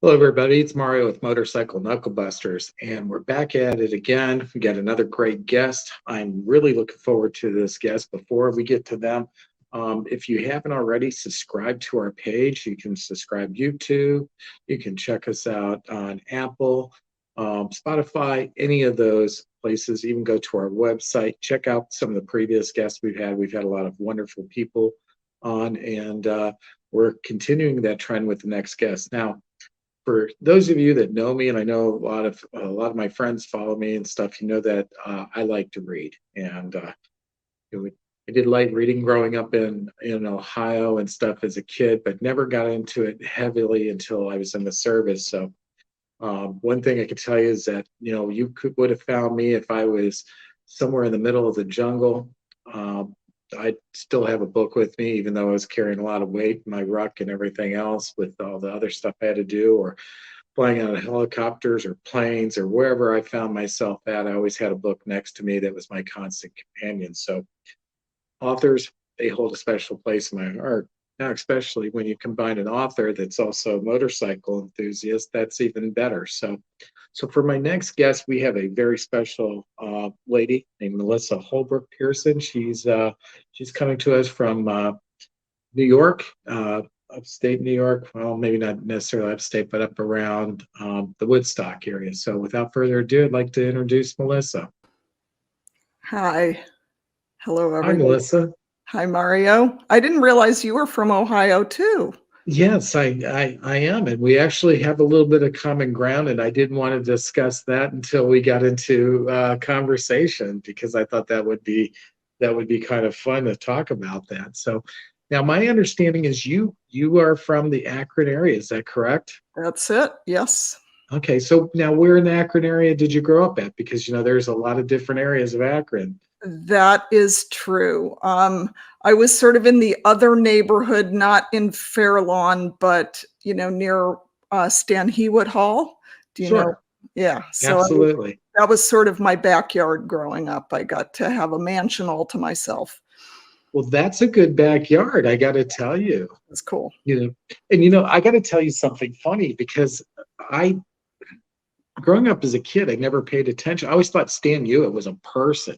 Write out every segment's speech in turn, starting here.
Hello, everybody. It's Mario with Motorcycle Knuckle Busters, and we're back at it again. We got another great guest. I'm really looking forward to this guest. Before we get to them, if you haven't already subscribed to our page, you can subscribe YouTube. You can check us out on Apple, Spotify, any of those places. Even go to our website. Check out some of the previous guests we've had. We've had a lot of wonderful people on, and we're continuing that trend with the next guest. Now, for those of you that know me, and I know a lot of my friends follow me and stuff, you know that I like to read, and I did light reading growing up in Ohio and stuff as a kid, but never got into it heavily until I was in the service. So one thing I could tell you is that would have found me if I was somewhere in the middle of the jungle. I still have a book with me, even though I was carrying a lot of weight, my ruck and everything else with all the other stuff I had to do, or flying out of helicopters or planes or wherever I found myself at. I always had a book next to me that was my constant companion. So authors, they hold a special place in my heart. Now, especially when you combine an author that's also a motorcycle enthusiast, that's even better. So for my next guest, we have a very special lady named Melissa Holbrook Pierson. She's coming to us from New York, upstate New York. Well, maybe not necessarily upstate, but up around the Woodstock area. So without further ado, I'd like to introduce Melissa. Hi. Hello, Hi, everybody. Melissa. Hi, Mario. I didn't realize you were from Ohio, too. Yes, I am, and we actually have a little bit of common ground, and I didn't want to discuss that until we got into conversation, because I thought that would be kind of fun to talk about that. So now my understanding is you are from the Akron area, is that correct? That's it. Yes. Okay, so now where in the Akron area did you grow up at? Because there's a lot of different areas of Akron. That is true. I was sort of in the other neighborhood, not in Fairlawn, but near Stan Hewitt Hall. Do you know? Sure. Yeah. So Absolutely. that was sort of my backyard growing up. I got to have a mansion all to myself. Well, that's a good backyard, I got to tell you. It's cool. And I got to tell you something funny, because growing up as a kid, I never paid attention. I always thought Stan Hewitt was a person.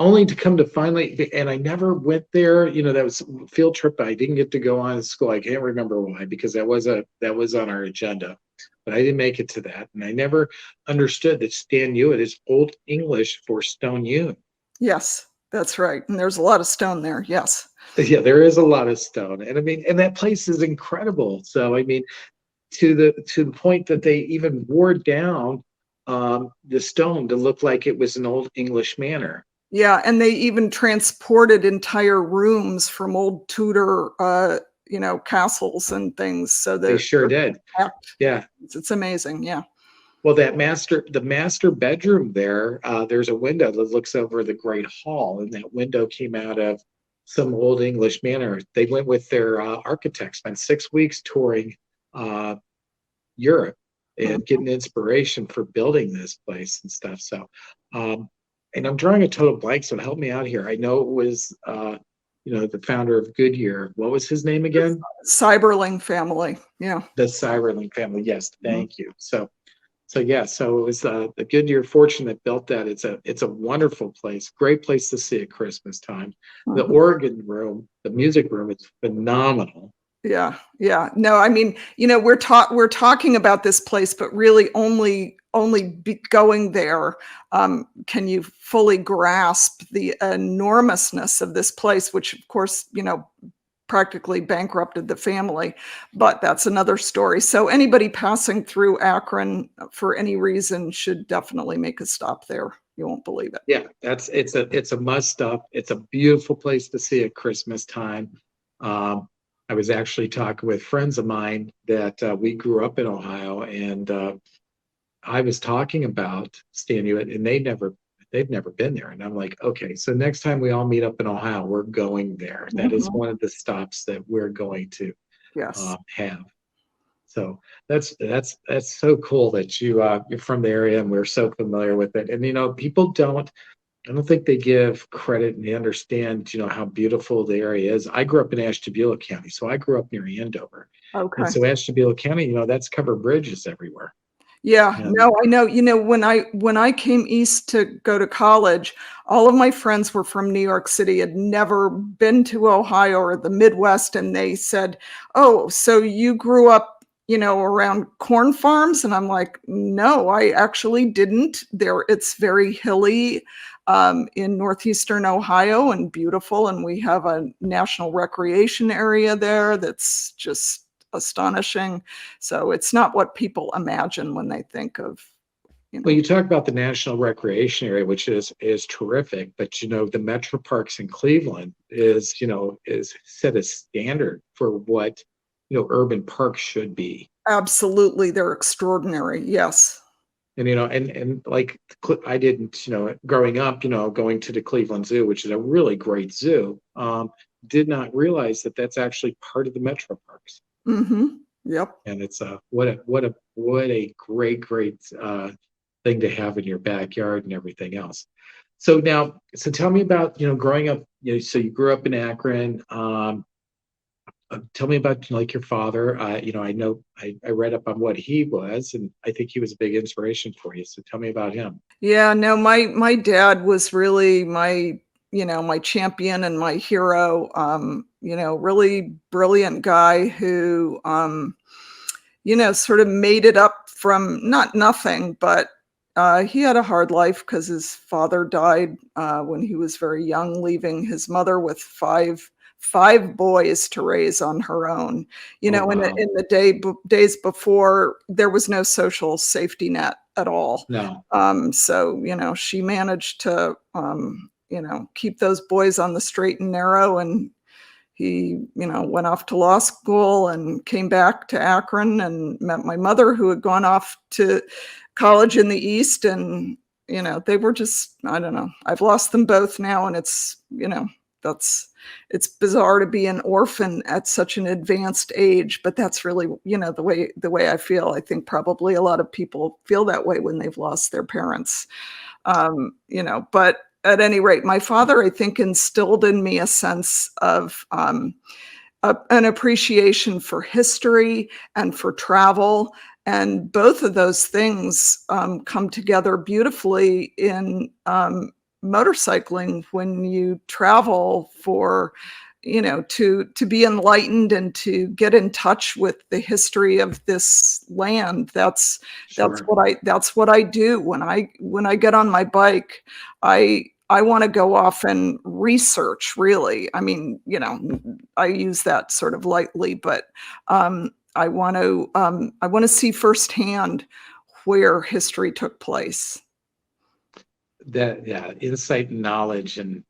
Only to come to finally, and I never went there. That was a field trip I didn't get to go on in school. I can't remember why, because that was on our agenda, but I didn't make it to that. And I never understood that Stan Hewitt is Old English for stone hewn. Yes, that's right. And there's a lot of stone there. Yes. Yeah, there is a lot of stone, and and that place is incredible. So to the point that they even wore down the stone to look like it was an Old English manor. Yeah, and they even transported entire rooms from old Tudor, castles and things. So They sure did. Yeah, it's amazing. Yeah. well, the master bedroom there's a window that looks over the Great Hall, and that window came out of some Old English manor. They went with their architect, spent 6 weeks touring Europe and getting inspiration for building this place and stuff. So, and I'm drawing a total blank, so help me out here. I know it was, the founder of Goodyear. What was his name again? Seiberling family. Yeah. The Seiberling family. Yes, thank you. So it was the Goodyear Fortune that built that. It's a wonderful place, great place to see at Christmas time. The organ room, the music room, it's phenomenal. Yeah. Yeah. No, I mean, we're talking about this place, but really only going there can you fully grasp the enormousness of this place, which of course, practically bankrupted the family, but that's another story. So anybody passing through Akron for any reason should definitely make a stop there. You won't believe it. Yeah, it's a must stop. It's a beautiful place to see at Christmas time. I was actually talking with friends of mine that we grew up in Ohio, and I was talking about Stan Hewitt, and they've never been there. And I'm like, okay, so next time we all meet up in Ohio, we're going there. That is one of the stops that we're going to have. So that's so cool that you're from the area and we're so familiar with it. And people don't I don't think they give credit and they understand, how beautiful the area is. I grew up in Ashtabula County, so I grew up near Andover. And Okay. so Ashtabula County, that's covered bridges everywhere. Yeah, And no, I know. When I came east to go to college, all of my friends were from New York City, had never been to Ohio or the Midwest, and they said, "Oh, so you grew up, around corn farms?" And I'm like, "No, I actually didn't. It's very hilly in northeastern Ohio and beautiful, and we have a national recreation area there that's just astonishing. So it's not what people imagine when they think of, well, you talk about the National Recreation Area, which is terrific, but the Metro Parks in Cleveland is set a standard for what urban parks should be. absolutely, they're extraordinary. Yes. And and like I didn't, growing up, going to the Cleveland Zoo, which is a really great zoo, did not realize that that's actually part of the Metro Parks. Mm-hmm. Yep. And it's what a great thing to have in your backyard and everything else. So tell me about growing up. So you grew up in Akron. Tell me about like your father. I know I read up on what he was, and I think he was a big inspiration for you. So tell me about him. Yeah, no, my dad was really my champion and my hero. Really brilliant guy who sort of made it up from not nothing, but he had a hard life because his father died when he was very young, leaving his mother with five boys to raise on her own. Oh In wow. the days before, there was no social safety net at all. No. So she managed to keep those boys on the straight and narrow, and he, went off to law school and came back to Akron and met my mother, who had gone off to college in the East. And, they were just, I don't know, I've lost them both now. And it's bizarre to be an orphan at such an advanced age, but that's really, the way I feel. I think probably a lot of people feel that way when they've lost their parents. But at any rate, my father, I think, instilled in me a sense of an appreciation for history and for travel. And both of those things come together beautifully in motorcycling when you travel for to be enlightened and to get in touch with the history of this land. That's Sure. what I do when I get on my bike. I want to go off and research, really. I mean, I use that sort of lightly, but I want to see firsthand where history took place. That, yeah, insight and knowledge, and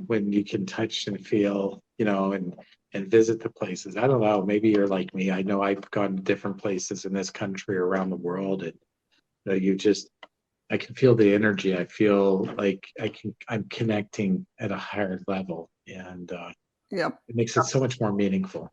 when you can touch and feel, and visit the places. I don't know, maybe you're like me. I know I've gone to different places in this country, around the world, and I can feel the energy. I feel like I'm connecting at a higher level, and Yep. it makes it so much more meaningful.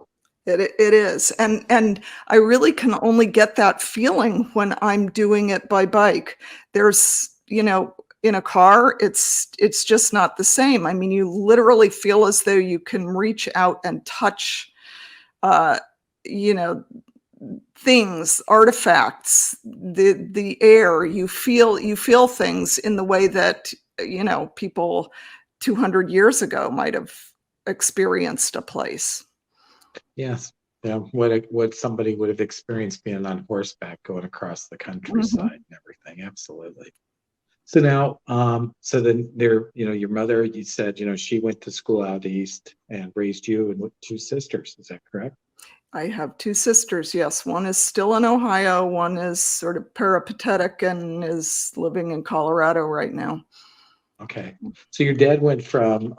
It is. And I really can only get that feeling when I'm doing it by bike. There's, in a car, it's just not the same. I mean, you literally feel as though you can reach out and touch, uh, you know, things, artifacts, the air. You feel things in the way that, people 200 years ago might have experienced a place. Yes. Yeah, what somebody would have experienced being on horseback going across the Mhm. countryside and everything. Absolutely. So now, so then there, your mother, you said, she went to school out east and raised you and with two sisters. Is that correct? I have two sisters. Yes, one is still in Ohio. One is sort of peripatetic and is living in Colorado right now. Okay. So your dad went from,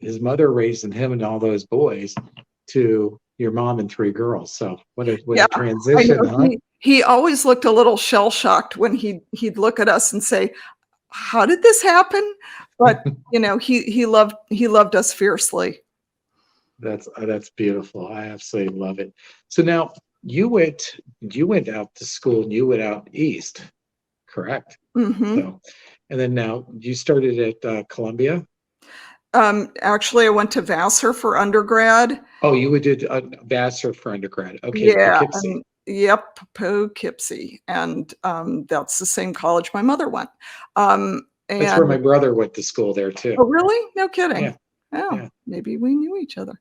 his mother raising him and all those boys to your mom and three girls. So what Yeah, a I transition, know. huh? He always looked a little shell shocked when he'd look at us and say, "How did this happen?" But he loved us fiercely. That's beautiful. I absolutely love it. So now you went out to school and you went out east, correct? Hmm. So, and then now you started at Columbia. Actually, I went to Vassar for undergrad. Oh, you would did Vassar for undergrad. Okay, Yeah, Poughkeepsie. and yep, Poughkeepsie, and that's the same college my mother went. That's where And my brother went to school there too. oh, really? No Yeah, kidding. Oh, yeah. maybe we knew each other.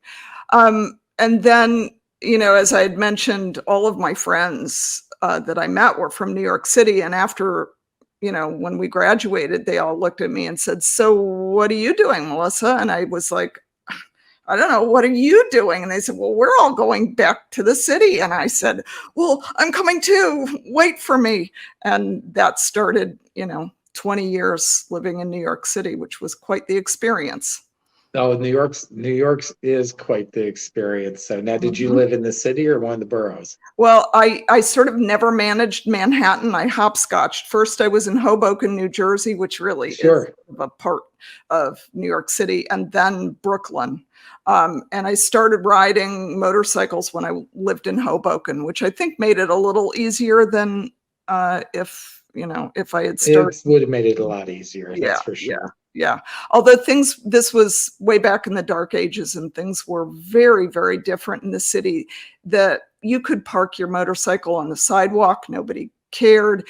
And then, as I had mentioned, all of my friends that I met were from New York City. And after, when we graduated, they all looked at me and said, "So what are you doing, Melissa?" And I was like, "I don't know. What are you doing?" And they said, "Well, we're all going back to the city." And I said, "Well, I'm coming too. Wait for me." And that started, 20 years living in New York City, which was quite the experience. Oh, New York's is quite the experience. So now, did you Mhm. live in the city or one of the boroughs? Well, I sort of never managed Manhattan. I hopscotched. First, I was in Hoboken, New Jersey, which really is Sure. a part of New York City, and then Brooklyn. And I started riding motorcycles when I lived in Hoboken, which I think made it a little easier than if I had started. It would have made it a lot easier, Yeah, that's for yeah, sure. yeah. Although this was way back in the dark ages and things were very, very different in the city, that you could park your motorcycle on the sidewalk, nobody cared.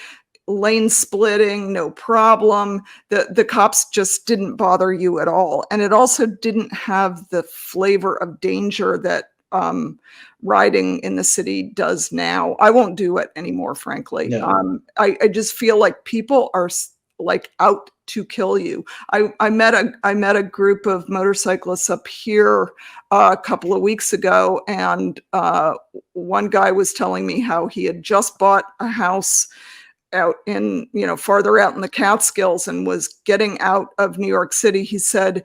Lane splitting, no problem. The cops just didn't bother you at all. And it also didn't have the flavor of danger that riding in the city does now. I won't do it anymore, frankly. No. I just feel like people are like out to kill you. I met a group of motorcyclists up here a couple of weeks ago, and one guy was telling me how he had just bought a house out in, farther out in the Catskills and was getting out of New York City. He said,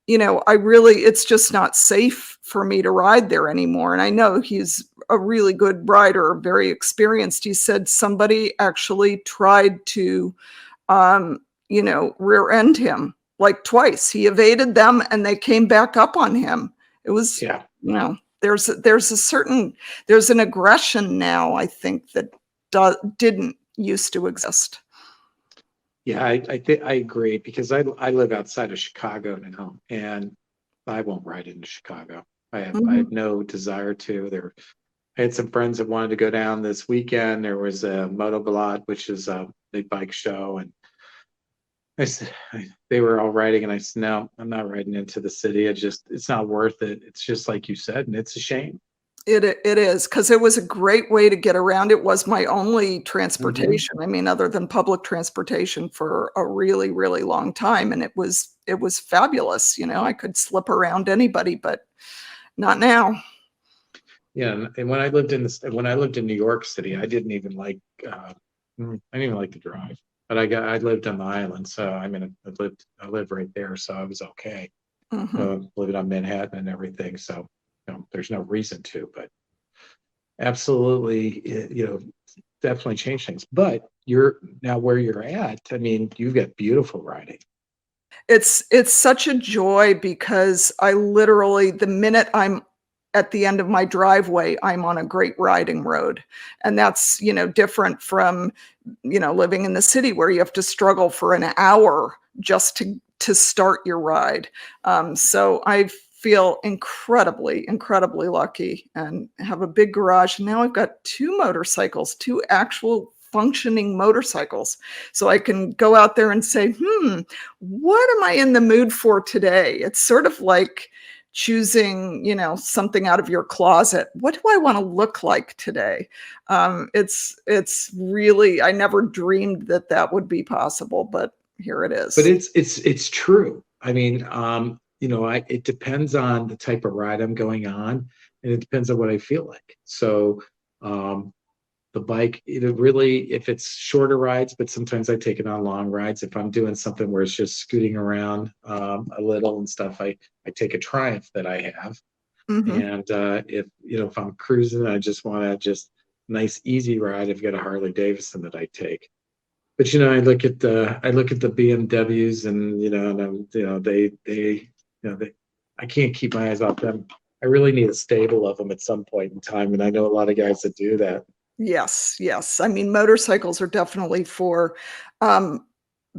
it's just not safe for me to ride there anymore. And I know he's a really good rider, very experienced. He said somebody actually tried to, rear end him like twice. He evaded them and they came back up on him. It was, Yeah. there's an aggression now, I think, that didn't used to exist. Yeah, I think I agree because I live outside of Chicago now, and I won't ride into Chicago. I Mhm. have no desire to. I had some friends that wanted to go down this weekend. There was a Moto Guzzis, which is a big bike show, and I said they were all riding, and I said, no, I'm not riding into the city. It's not worth it. It's just like you said, and it's a shame. It is, because it was a great way to get around. It was my only Hmm. transportation. I mean, other than public transportation for a really, really long time, and it was fabulous. I could slip around anybody, but not now. Yeah, and when I lived in New York City, I didn't even like I didn't even like to drive. But I lived on the island, so I mean I lived right there, so I was okay. Mhm. Living on Manhattan and everything, so there's no reason to, but absolutely, definitely change things. But you're now where you're at. I mean, you've got beautiful riding. It's such a joy because I literally, the minute I'm at the end of my driveway, I'm on a great riding road. And that's, different from, living in the city where you have to struggle for an hour just to start your ride. So I feel incredibly, incredibly lucky and have a big garage. Now I've got two actual functioning motorcycles. So I can go out there and say, what am I in the mood for today? It's sort of like choosing, something out of your closet. What do I want to look like today? It's really, I never dreamed that that would be possible, but here it But is. it's true. I mean, it depends on the type of ride I'm going on, and it depends on what I feel like. So, um, the bike, if it's shorter rides, but sometimes I take it on long rides. If I'm doing something where it's just scooting around a little and stuff, I take a Triumph that I have. Hmm. And if I'm cruising, I just want to just nice easy ride. I've got a Harley Davidson that I take. But I look at the BMWs, and and they I can't keep my eyes off them. I really need a stable of them at some point in time, and I know a lot of guys that do that. Yes, yes. I mean, motorcycles are definitely for um,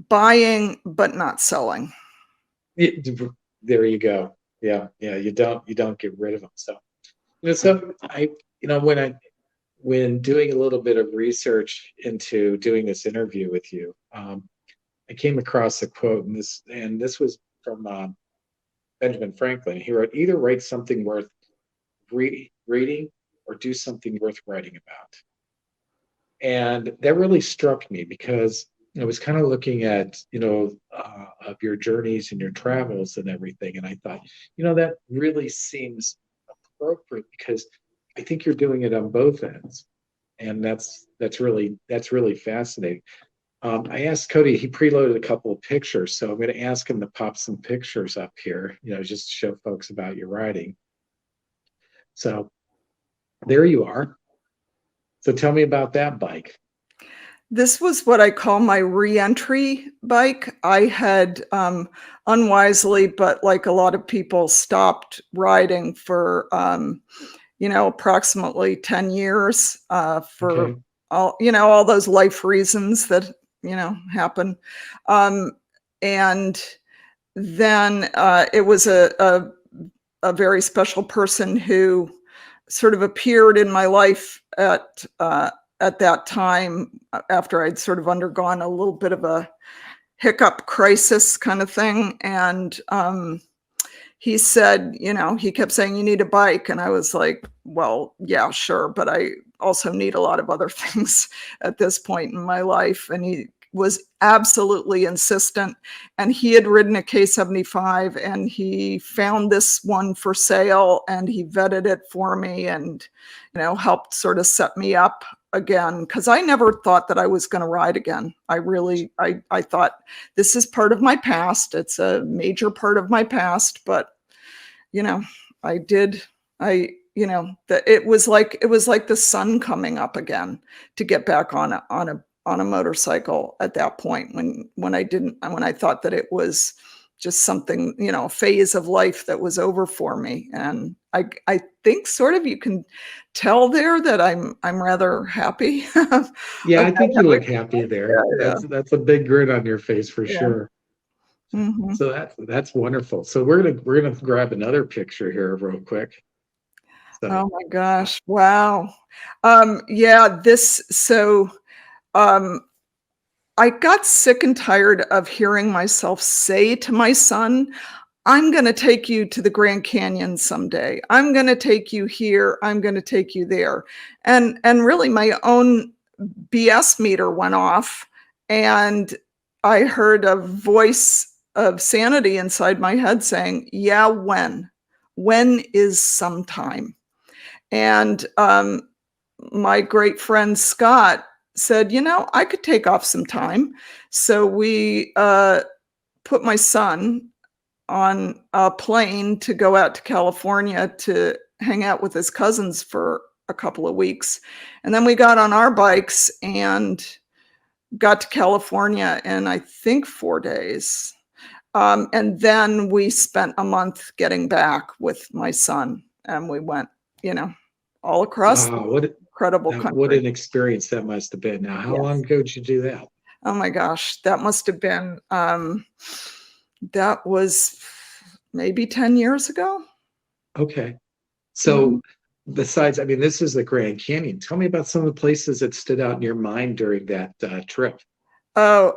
buying, but not selling. There you go. Yeah, yeah. You don't get rid of them. So, so when doing a little bit of research into doing this interview with you, I came across a quote, and this was from Benjamin Franklin. He wrote, "Either write something worth reading, or do something worth writing about." And that really struck me because I was kind of looking at, of your journeys and your travels and everything. And I thought, that really seems appropriate because I think you're doing it on both ends. And that's really fascinating. I asked Cody, he preloaded a couple of pictures. So I'm going to ask him to pop some pictures up here, just to show folks about your riding. So there you are. So tell me about that bike. This was what I call my re-entry bike. I had unwisely, but like a lot of people, stopped riding for approximately 10 years for Okay. all those life reasons that happen. Um, and then it was a very special person who sort of appeared in my life at that time after I'd sort of undergone a little bit of a hiccup crisis kind of thing. And he said, he kept saying, "You need a bike." And I was like, well, yeah, sure. But I also need a lot of other things at this point in my life. And he was absolutely insistent. And he had ridden a K75 and he found this one for sale and he vetted it for me and, helped sort of set me up again. Cause I never thought that I was going to ride again. I thought this is part of my past. It's a major part of my past, but that it was like the sun coming up again to get back on a motorcycle at that point when I thought that it was just something, a phase of life that was over for me. And I think sort of you can tell there that I'm rather happy. Yeah, I about think you it. look happy Yeah, there. yeah, That's a big grin on your face for yeah. sure. Mhm. So that's wonderful. So we're gonna grab another picture here real quick. So Oh my gosh. Wow. Yeah, um, I got sick and tired of hearing myself say to my son, "I'm going to take you to the Grand Canyon someday. I'm going to take you here. I'm going to take you there." And really my own BS meter went off and I heard a voice of sanity inside my head saying, "Yeah, when? When is sometime?" And my great friend Scott said, "I could take off some time." So we put my son on a plane to go out to California to hang out with his cousins for a couple of weeks. And then we got on our bikes and got to California in, I think, 4 days. And then we spent a month getting back with my son and we went, all across the wow, incredible what country. an experience that must have been. Now, how long Yes. ago did you do that? Oh my gosh, that must have been, that was maybe 10 years ago. Okay. Mhm. So besides, I mean, this is the Grand Canyon. Tell me about some of the places that stood out in your mind during that trip Oh,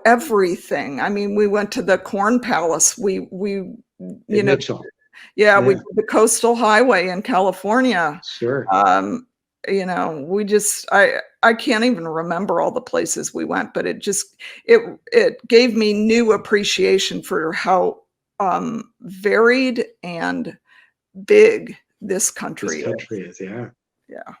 everything. I mean, we went to the Corn Palace. You in know, Mitchell. yeah, we Yeah, did the Coastal Highway in California. sure. We just I can't even remember all the places we went, but it gave me new appreciation for how varied and big this This country is. country is, yeah. Yeah.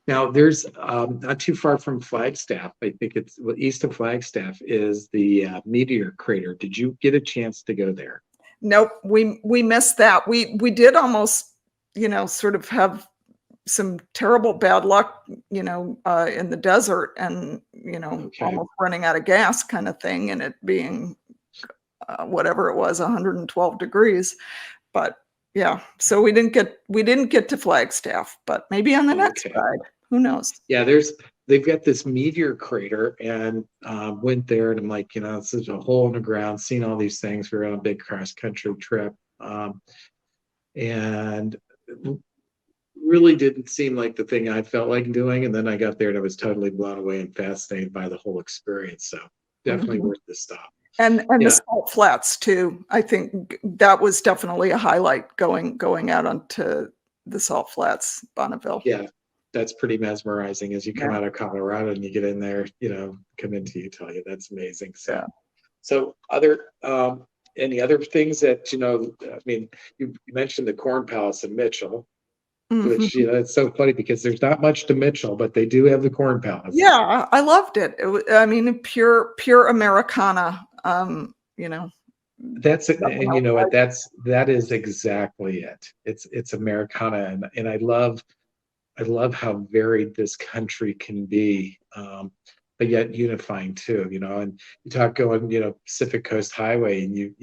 Now, there's not too far from Flagstaff. I think it's well, east of Flagstaff is the Meteor Crater. Did you get a chance to go there? Nope, we missed that. We did almost, sort of have some terrible bad luck, in the desert and, Okay. almost running out of gas kind of thing and it being whatever it was, 112 degrees. But Yeah. So we didn't get to Flagstaff, but maybe on the next Okay. ride. Who knows? Yeah, they've got this meteor crater, and went there, and I'm like, it's just a hole in the ground, seeing all these things. We were on a big cross country trip, and really didn't seem like the thing I felt like doing. And then I got there and I was totally blown away and fascinated by the whole experience. So definitely Mhm. worth the stop. And the Yeah, salt flats too. I think that was definitely a highlight going out onto the salt flats, Bonneville. yeah, that's pretty mesmerizing as you come Yeah. out of Colorado and you get in there, come into Utah. Yeah, that's amazing. So, Yeah. so other, any other things that, I mean, you mentioned the Corn Palace in Mitchell, which, Mhm. it's so funny because there's not much to Mitchell, but they do have the Corn Palace. Yeah, I loved it. I mean, pure Americana. That's it, Nothing and you else know what? like That is exactly it. It's Americana, and I love how varied this country can be, but yet unifying too. And you talk going, Pacific Coast Highway, and you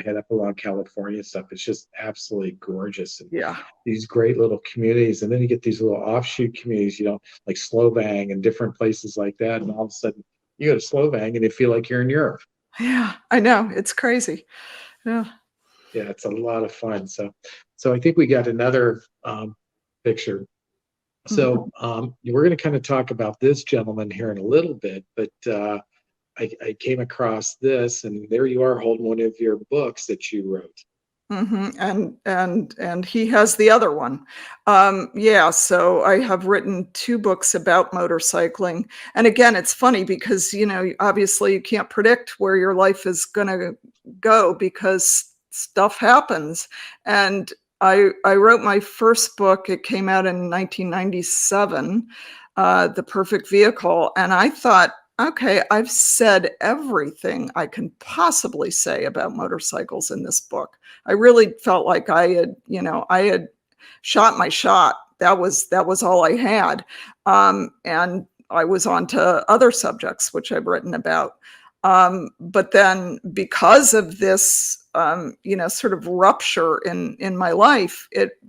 head up along California stuff. It's just absolutely gorgeous, and Yeah. these great little communities, and then you get these little offshoot communities, like Slovang and different places like that, and all of a sudden you go to Slovang and you feel like you're in Europe. Yeah, I know. It's crazy. Yeah. Yeah, it's a lot of fun. So I think we got another picture. So Mhm. we're going to kind of talk about this gentleman here in a little bit, but I came across this, and there you are holding one of your books that you wrote. Mhm, and he has the other one. Yeah, so I have written 2 books about motorcycling, and again, it's funny because, obviously you can't predict where your life is gonna go because stuff happens, and I wrote my first book, it came out in 1997, The Perfect Vehicle, and I thought, "Okay, I've said everything I can possibly say about motorcycles in this book." I really felt like I had shot my shot. That was all I had. And I was on to other subjects which I've written about. But then because of this, sort of rupture in my life, it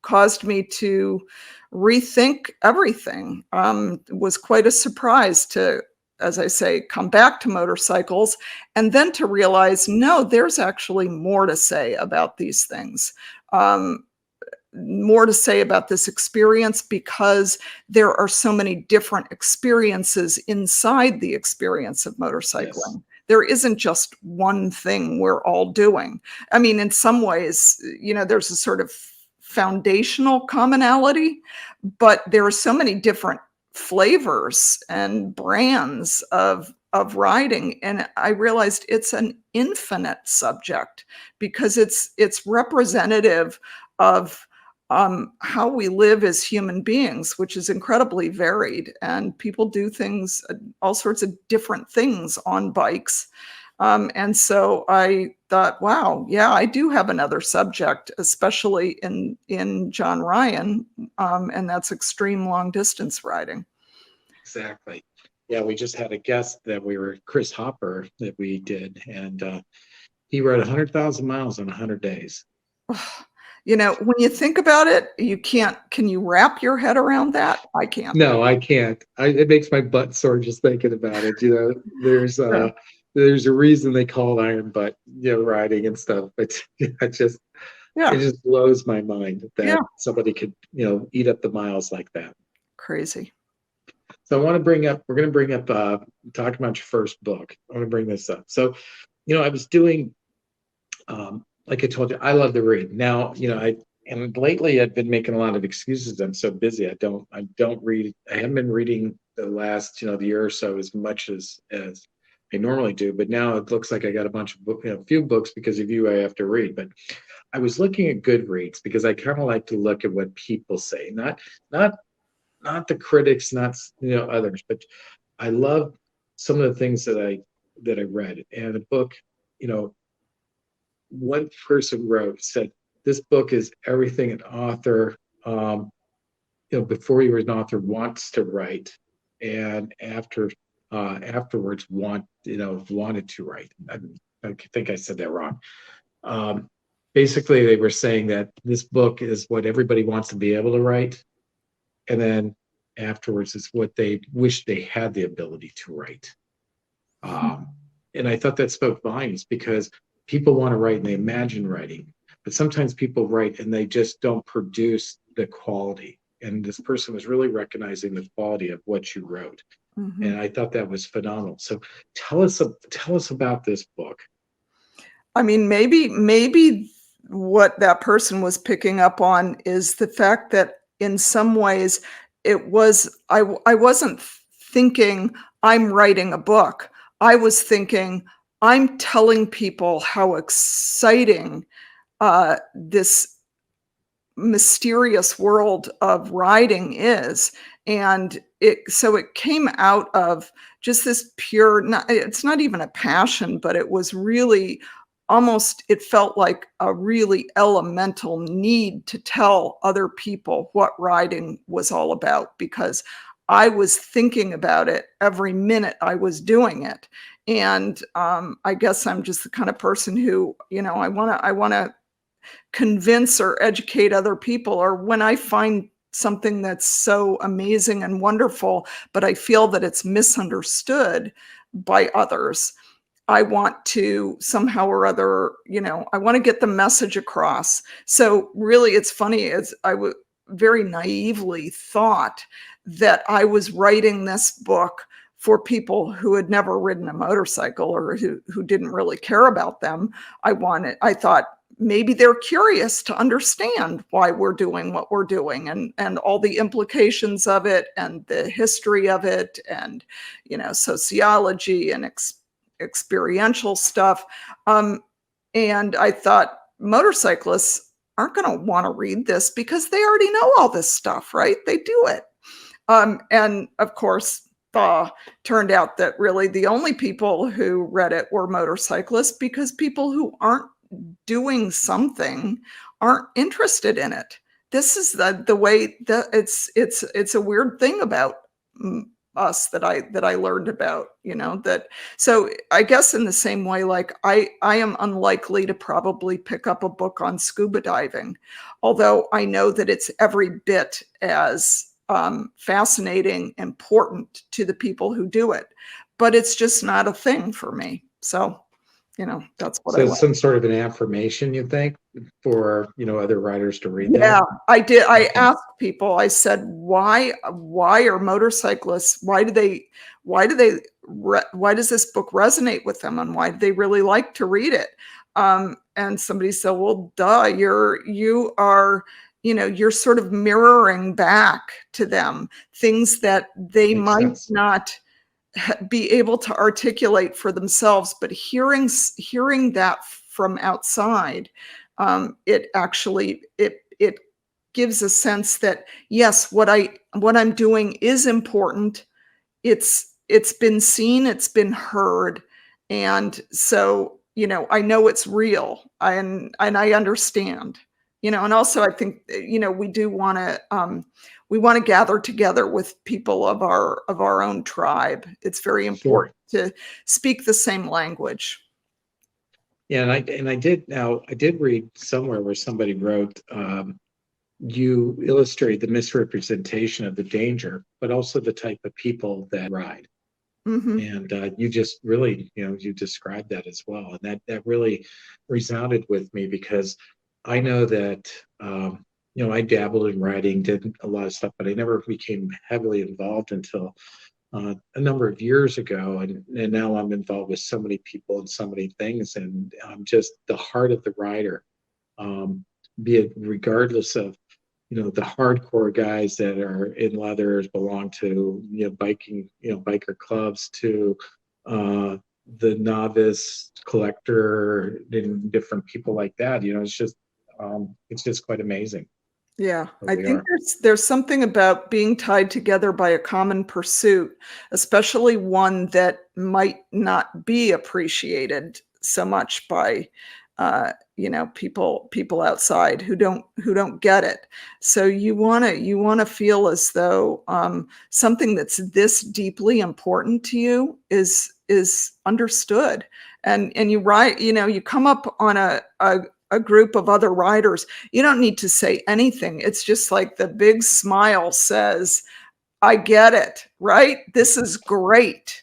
caused me to rethink everything. It was quite a surprise to, as I say, come back to motorcycles and then to realize, no, there's actually more to say about these things. Um, More to say about this experience because there are so many different experiences inside the experience of Yes. motorcycling. There isn't just one thing we're all doing. I mean, in some ways, there's a sort of foundational commonality, but there are so many different flavors and brands of riding, and I realized it's an infinite subject because it's representative of how we live as human beings, which is incredibly varied. And people do things, all sorts of different things on bikes. And so I thought, wow, yeah, I do have another subject, especially in John Ryan, and that's extreme long distance riding. Exactly. Yeah, we just had a guest that Chris Hopper, that we did, and he rode 100,000 miles in 100 days. When you think about it, you can't. Can you wrap your head around that? I can't. No, I can't. It makes my butt sore just thinking about it. Yeah. There's a reason they call it iron butt, riding and stuff. But it Yeah. just blows my mind Yeah. that somebody could, eat up the miles like that. Crazy. So we're going to bring up, talking about your first book. I want to bring this up. So, I was doing, like I told you, I love to read. Now, and lately I've been making a lot of excuses. I'm so busy. I don't read. I haven't been reading the last, the year or so as much as I normally do. But now it looks like I got a bunch of book, a few books because of you I have to read. But I was looking at Goodreads because I kind of like to look at what people say, not not the critics, not others, but I love some of the things that I read. And a book, you know, one person said this book is everything an author, before he was an author, wants to write, and afterwards wanted to write. I think I said that wrong. Um, basically they were saying that this book is what everybody wants to be able to write, and then afterwards it's what they wish they had the ability to write. And I thought that spoke volumes, because people want to write and they imagine writing, but sometimes people write and they just don't produce the quality. And this person was really recognizing the quality of what you wrote. And I thought that was phenomenal. So tell us about this book. I mean, maybe what that person was picking up on is the fact that in some ways it was, I wasn't thinking I'm writing a book. I was thinking I'm telling people how exciting this mysterious world of riding is. And so it came out of just this pure, it's not even a passion, but it was really almost, it felt like a really elemental need to tell other people what riding was all about, because I was thinking about it every minute I was doing it. And I guess I'm just the kind of person who, I want to convince or educate other people, or when I find something that's so amazing and wonderful, but I feel that it's misunderstood by others, I want to somehow or other, I want to get the message across. So really, it's funny, is I very naively thought that I was writing this book for people who had never ridden a motorcycle, or who didn't really care about them. I thought maybe they're curious to understand why we're doing what we're doing, and all the implications of it, and the history of it, and, sociology and experiential stuff. And I thought motorcyclists aren't going to want to read this because they already know all this stuff, right? They do it. And of course, turned out that really the only people who read it were motorcyclists, because people who aren't doing something aren't interested in it. This is the way that it's a weird thing about us that I learned about, that. So I guess in the same way, like I am unlikely to probably pick up a book on scuba diving, although I know that it's every bit as fascinating, important to the people who do it, but it's just not a thing for me. So, that's what I So like. some sort of an affirmation, you think, for, other writers to read Yeah, that? I did. I Okay. asked people, I said, why are motorcyclists, why does this book resonate with them, and why do they really like to read it? And somebody said, well, duh, you are, you're sort of mirroring back to them things that they Makes might sense. not be able to articulate for themselves, but hearing that from outside, it actually, it gives a sense that, yes, what I'm doing is important. It's been seen, it's been heard. And so, I know it's real, and I understand, and also I think, we want to gather together with people of our own tribe. It's very Sure. important to speak the same language. Yeah, and I did read somewhere where somebody wrote, you illustrate the misrepresentation of the danger, but also the type of people that ride. Hmm. And you just really, you described that as well, and that really resounded with me, because I know that, I dabbled in riding, did a lot of stuff, but I never became heavily involved until a number of years ago, and now I'm involved with so many people and so many things, and just the heart of the rider, be it regardless of, the hardcore guys that are in leathers, belong to, biking, biker clubs, to the novice collector and different people like that. It's just quite amazing Yeah, where I we think are. there's something about being tied together by a common pursuit, especially one that might not be appreciated so much by people outside who don't get it. So you want to feel as though something that's this deeply important to you is understood, and you write, you come up on a group of other riders, you don't need to say anything. It's just like the big smile says, I get it, right? This is great.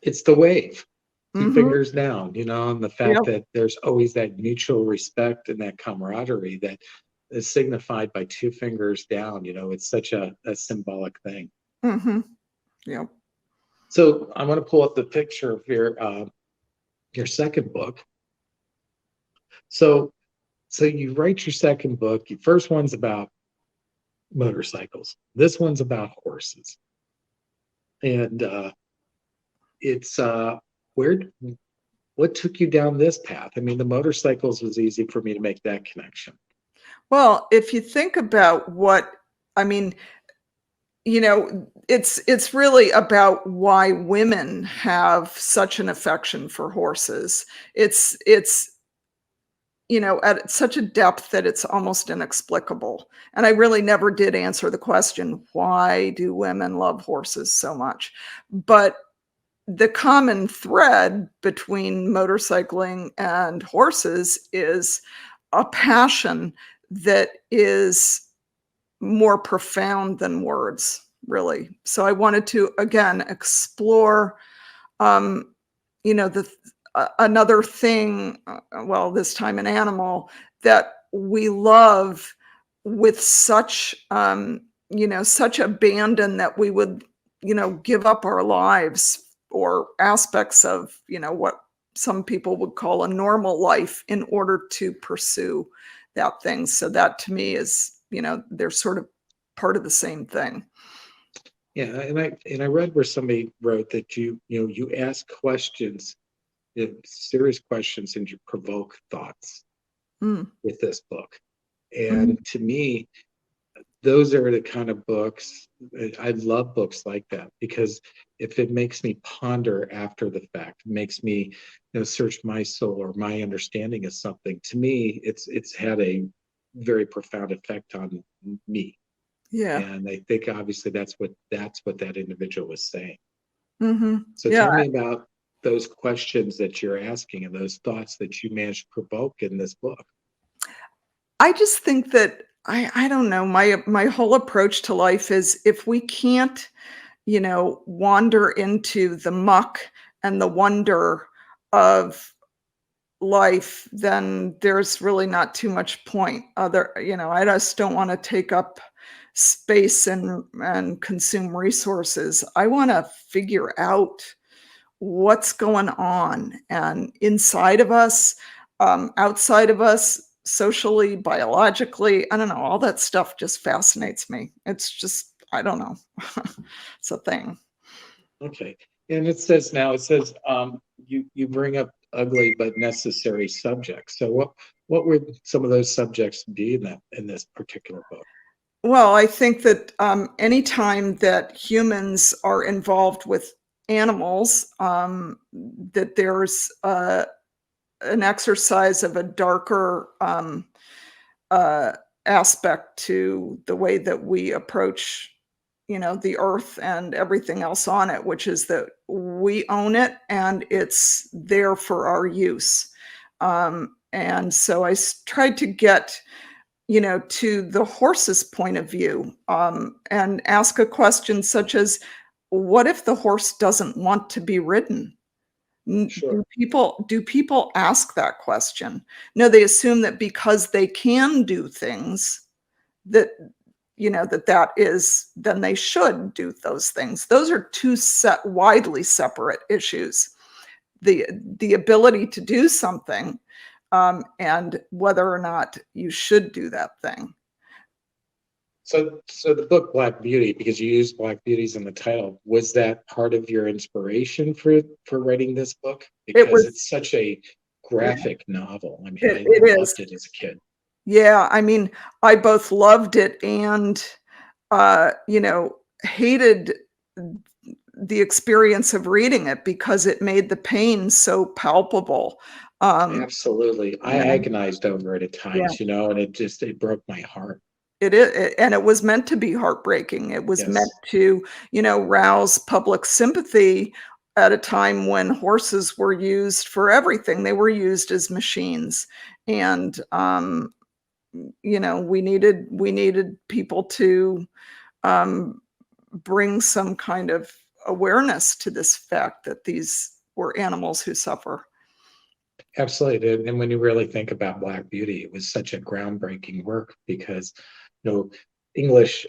It's the wave, two Mm-hmm. fingers down, and the fact Yep. that there's always that mutual respect and that camaraderie that is signified by two fingers down. It's such a symbolic thing. Mm-hmm. Yep. So I want to pull up the picture of your second book. So you write your second book. Your first one's about motorcycles. This one's about horses. And it's what took you down this path? I mean, the motorcycles was easy for me to make that connection. Well, if you think about I mean, it's really about why women have such an affection for horses. It's at such a depth that it's almost inexplicable. And I really never did answer the question, why do women love horses so much? But the common thread between motorcycling and horses is a passion that is more profound than words, really. So I wanted to, again, explore, another thing, well, this time an animal that we love with such, such abandon that we would, give up our lives or aspects of, what some people would call a normal life in order to pursue that thing. So that to me is, they're sort of part of the same thing. Yeah, and I read where somebody wrote that you ask questions, serious questions, and you provoke thoughts with this book. And to me, those are the kind of books I love, books like that, because if it makes me ponder after the fact, makes me search my soul or my understanding of something, to me it's had a very profound effect on me. Yeah. And I think obviously that's what that individual was saying. So Yeah. tell me about those questions that you're asking and those thoughts that you managed to provoke in this book. I just think that I don't know, my whole approach to life is if we can't, wander into the muck and the wonder of life, then there's really not too much point. I just don't want to take up space and consume resources. I want to figure out what's going on and inside of us, outside of us, socially, biologically. I don't know. All that stuff just fascinates me. It's just, I don't know. It's a thing. Okay. And it says you bring up ugly but necessary subjects. So what would some of those subjects be in this particular book? Well, I think that anytime that humans are involved with animals, that there's an exercise of a darker aspect to the way that we approach, the earth and everything else on it, which is that we own it and it's there for our use. And so I tried to get, to the horse's point of view, and ask a question such as, what if the horse doesn't want to be ridden? Sure. Do people ask that question? No, they assume that because they can do things that, that is, then they should do those things. Those are two widely separate issues. The ability to do something, and whether or not you should do that thing. So the book Black Beauty, because you used Black Beauties in the title, was that part of your inspiration for writing this book? Because it's such a graphic novel. I mean, I loved it as a kid. Yeah, I mean, I both loved it and, hated the experience of reading it because it made the pain so palpable. Absolutely. I agonized over it at times, and it broke my heart. It is, and it was meant to be heartbreaking. It was meant to, rouse public sympathy at a time when horses were used for everything. They were used as machines. And, you know, we needed people to bring some kind of awareness to this fact that these were animals who suffer. Absolutely. And when you really think about Black Beauty, it was such a groundbreaking work because, you know, English,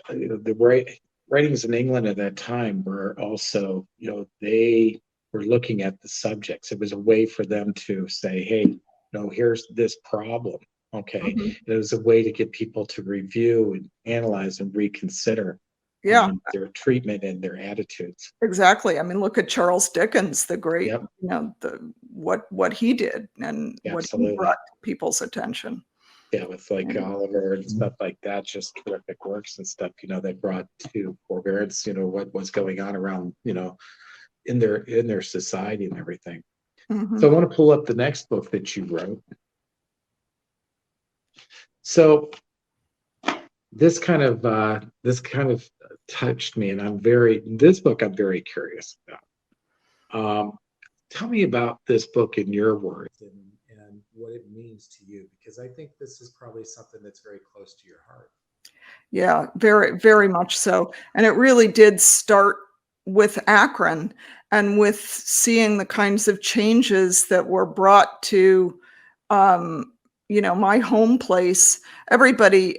writings in England at that time were also, you know, they were looking at the subjects. It was a way for them to say, hey, you know, here's this problem. Okay. Mhm. It was a way to get people to review and analyze and reconsider Yeah, their treatment and their attitudes. exactly. I mean, look at Charles Dickens, the great, Yep, you know, what he did and what he brought absolutely. to people's attention. Yeah, with like And Oliver and stuff like that, just terrific works and stuff, you know, that brought to forbearance, you know, what was going on around, you know, in their society and everything. So I mhm. want to pull up the next book that you wrote. So this kind of touched me, and this book I'm very curious about. Tell me about this book in your words and what it means to you, because I think this is probably something that's very close to your heart. Yeah, very, very much so. And it really did start with Akron and with seeing the kinds of changes that were brought to, you know, my home place. Everybody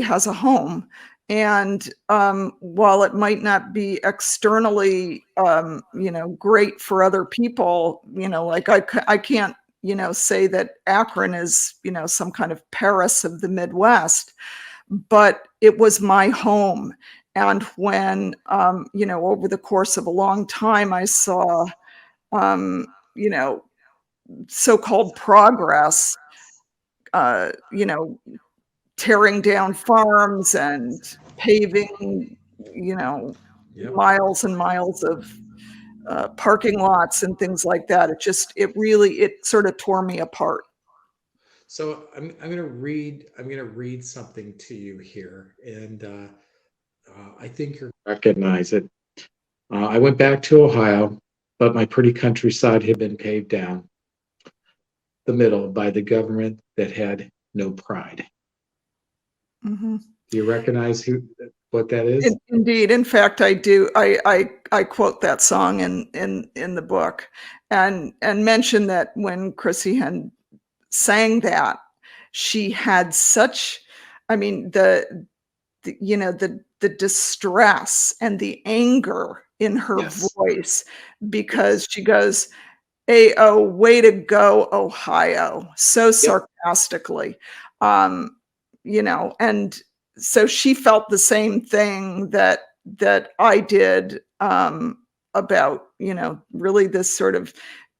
has a home. And while it might not be externally, you know, great for other people, you know, like I can't, you know, say that Akron is, you know, some kind of Paris of the Midwest, but it was my home. And when, you know, over the course of a long time, I saw, you know, so-called progress, you know, tearing down farms and paving, you know, Yep. miles and miles of parking lots and things like that. It sort of tore me apart. So I'm gonna read something to you here, and I think you'll recognize it. I went back to Ohio, but my pretty countryside had been paved down the middle by the government that had no pride. Mhm. Do you recognize what that is? Indeed. In fact, I do. I quote that song in the book, and mention that when Chrissy Hynde sang that, she had such, I mean, the you know, the distress and the anger in her Yes. voice, Yes. because she goes, "Hey, way to go, Ohio," so Yep. sarcastically. Um, you know, and so she felt the same thing that I did, about, you know, really this sort of,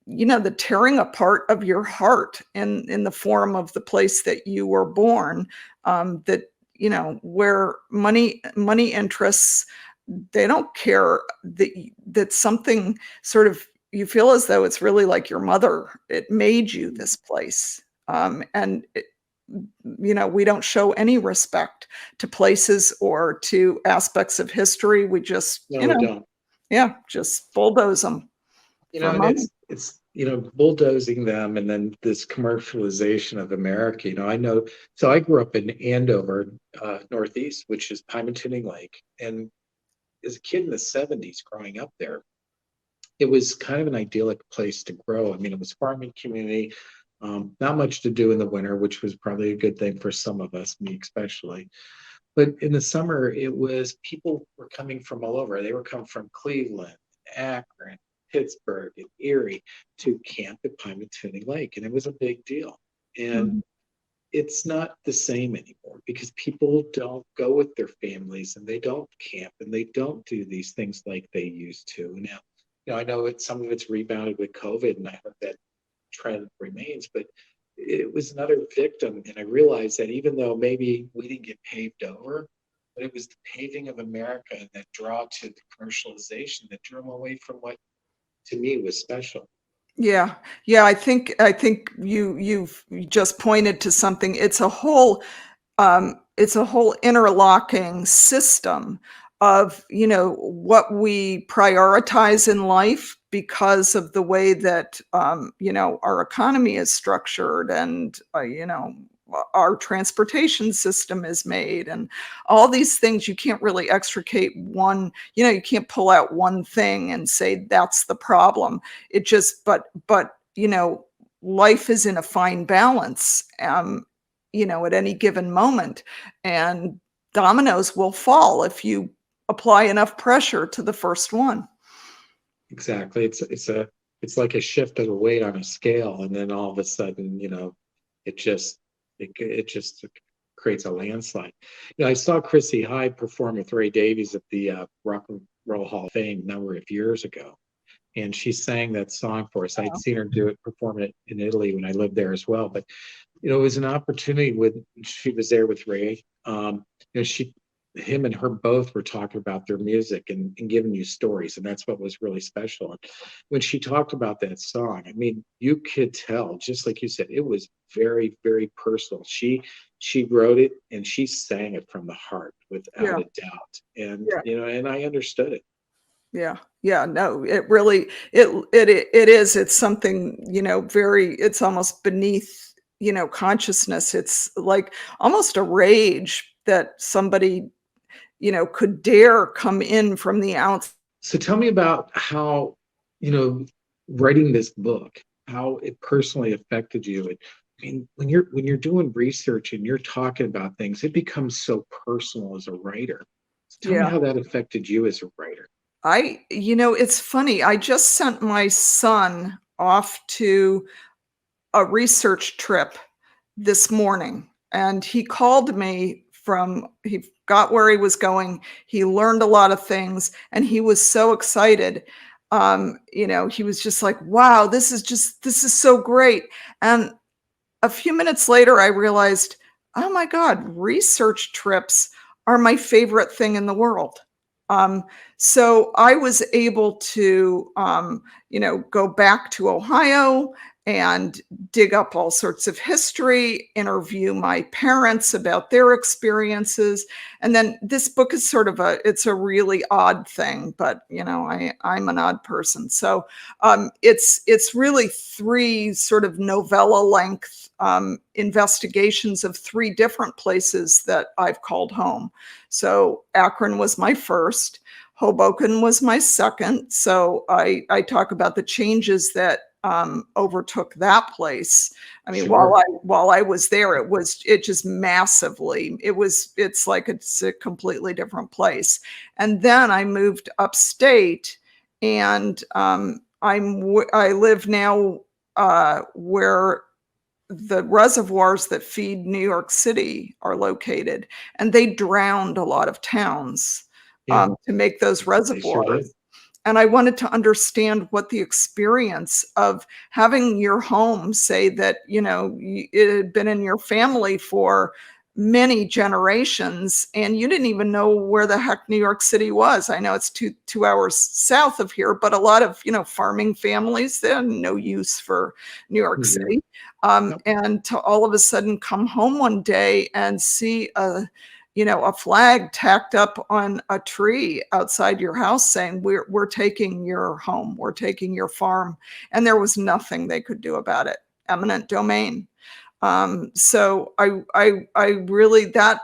you know, the tearing apart of your heart in the form of the place that you were born, that, you know, where money interests, they don't care that something sort of, you feel as though it's really like your mother. It made you this place. And it, you know, we don't show any respect to places or to aspects of history. We just, No, you we know, don't. yeah, just bulldoze them You for know, and money. it's you know, bulldozing them, and then this commercialization of America. You know, I know. So I grew up in Andover, Northeast, which is Pymatuning Lake, and as a kid in the '70s, growing up there, it was kind of an idyllic place to grow. I mean, it was farming community, not much to do in the winter, which was probably a good thing for some of us, me especially. But in the summer, it was people were coming from all over. They were coming from Cleveland, Akron, Pittsburgh, and Erie to camp at Pymatuning Lake, and it was a big deal. And Mhm. it's not the same anymore because people don't go with their families and they don't camp and they don't do these things like they used to. Now, you know, I know some of it's rebounded with COVID, and I hope that trend remains, but it was another victim. And I realized that even though maybe we didn't get paved over, but it was the paving of America and that draw to the commercialization that drew them away from what to me was special. Yeah. Yeah, I think you've just pointed to something. It's a whole interlocking system of, you know, what we prioritize in life because of the way that, our economy is structured, and, our transportation system is made, and all these things, you can't really extricate one, you can't pull out one thing and say that's the problem. It just, but, life is in a fine balance, at any given moment, and dominoes will fall if you apply enough pressure to the first one. Exactly. It's like a shift of the weight on a scale, and then all of a sudden, it just it just creates a landslide. I saw Chrissy Hynde perform with Ray Davies at the Rock and Roll Hall of Fame a number of years ago, and she sang that song for us. I'd seen her perform it in Italy when I lived there as well. But it was an opportunity when she was there with Ray. Him and her both were talking about their music and giving you stories, and that's what was really special. And when she talked about that song, I mean, you could tell, just like you said, it was very, very personal. She wrote it and she sang it from the heart without a doubt. And and I understood it. Yeah, no, it really, it is, it's something, very, it's almost beneath, consciousness. It's like almost a rage that somebody, could dare come in from the outside. So tell me about how, writing this book, how it personally affected you. And I mean, when you're doing research and you're talking about things, it becomes so personal as a writer. So tell me how that affected you as a writer. It's funny. I just sent my son off to a research trip this morning, and he called me he got where he was going. He learned a lot of things, and he was so excited. He was just like, wow, this is so great. And a few minutes later, I realized, oh my God, research trips are my favorite thing in the world. So I was able to, go back to Ohio and dig up all sorts of history, interview my parents about their experiences. And then this book is sort of it's a really odd thing, but I'm an odd person. So it's really 3 sort of novella length investigations of 3 different places that I've called home. So Akron was my first, Hoboken was my second. So I talk about the changes that overtook that place. I mean, Sure. while I was there, it just massively, it's like it's a completely different place. And then I moved upstate, and I live now where the reservoirs that feed New York City are located, and they drowned a lot of towns to make those reservoirs. And I wanted to understand what the experience of having your home, say that, it had been in your family for many generations, and you didn't even know where the heck New York City was. I know it's two hours south of here, but a lot of, farming families, they had no use for New York City. And to all of a sudden come home one day and see a flag tacked up on a tree outside your house saying, we're taking your home, we're taking your farm. And there was nothing they could do about it. Eminent domain. So I really, that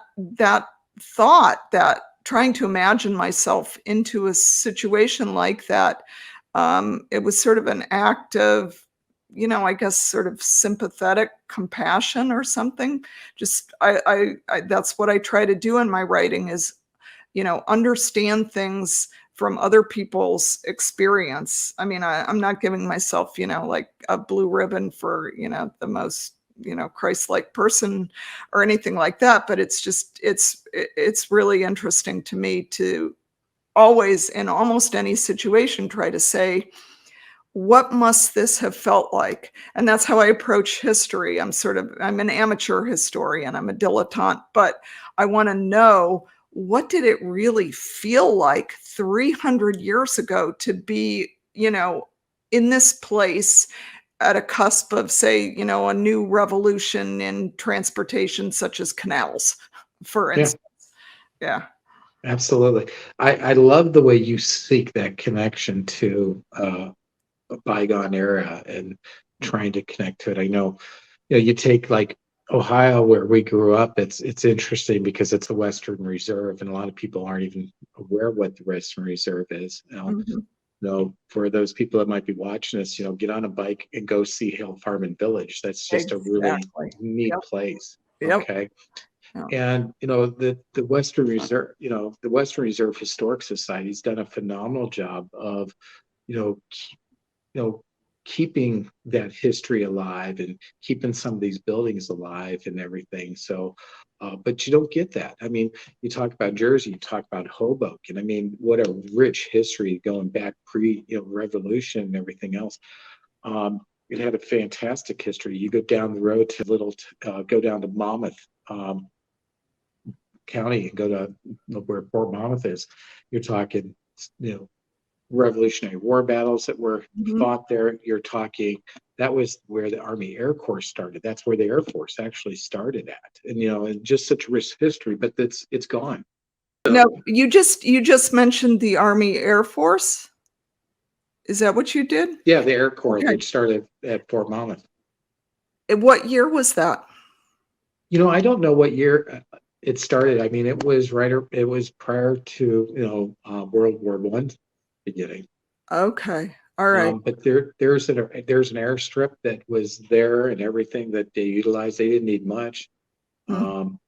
thought, that trying to imagine myself into a situation like that, it was sort of an act of, I guess sort of sympathetic compassion or something. Just, I that's what I try to do in my writing is, understand things from other people's experience. I mean, I'm not giving myself, like a blue ribbon for, the most, Christ-like person or anything like that. But it's just, it's really interesting to me to always, in almost any situation, try to say, what must this have felt like? And that's how I approach history. I'm an amateur historian, I'm a dilettante, but I want to know, what did it really feel like 300 years ago to be, in this place at a cusp of, say, a new revolution in transportation, such as canals, for instance. Yeah. Absolutely. I love the way you seek that connection to a bygone era and trying to connect to it. I know, you take like Ohio, where we grew up, it's interesting because it's the Western Reserve, and a lot of people aren't even aware what the Western Reserve is. Mhm. For those people that might be watching this, get on a bike and go see Hill Farm and Village. That's just a really Exactly. neat Yep. place. Yep. Okay. Yeah. And the Western Reserve, the Western Reserve Historic Society's done a phenomenal job of, you know, you know, keeping that history alive and keeping some of these buildings alive and everything. So, but you don't get that. I mean, you talk about Jersey, you talk about Hoboken. I mean, what a rich history going back Revolution and everything else. It had a fantastic history. You go down the road to go down to Monmouth County and go to where Fort Monmouth is. You're talking, you know, Revolutionary War battles that were Mhm. fought there. You're talking, that was where the Army Air Corps started. That's where the Air Force actually started at. And just such a rich history, but it's gone. Now, you just mentioned the Army Air Force? Is that what you did? Yeah, the Air Corps, Okay. which started at Fort Monmouth. And what year was that? I don't know what year it started. I mean, it was it was prior to, World War One beginning. Okay. All right. But there's an airstrip that was there and everything that they utilized. They didn't need much. Mm. Um,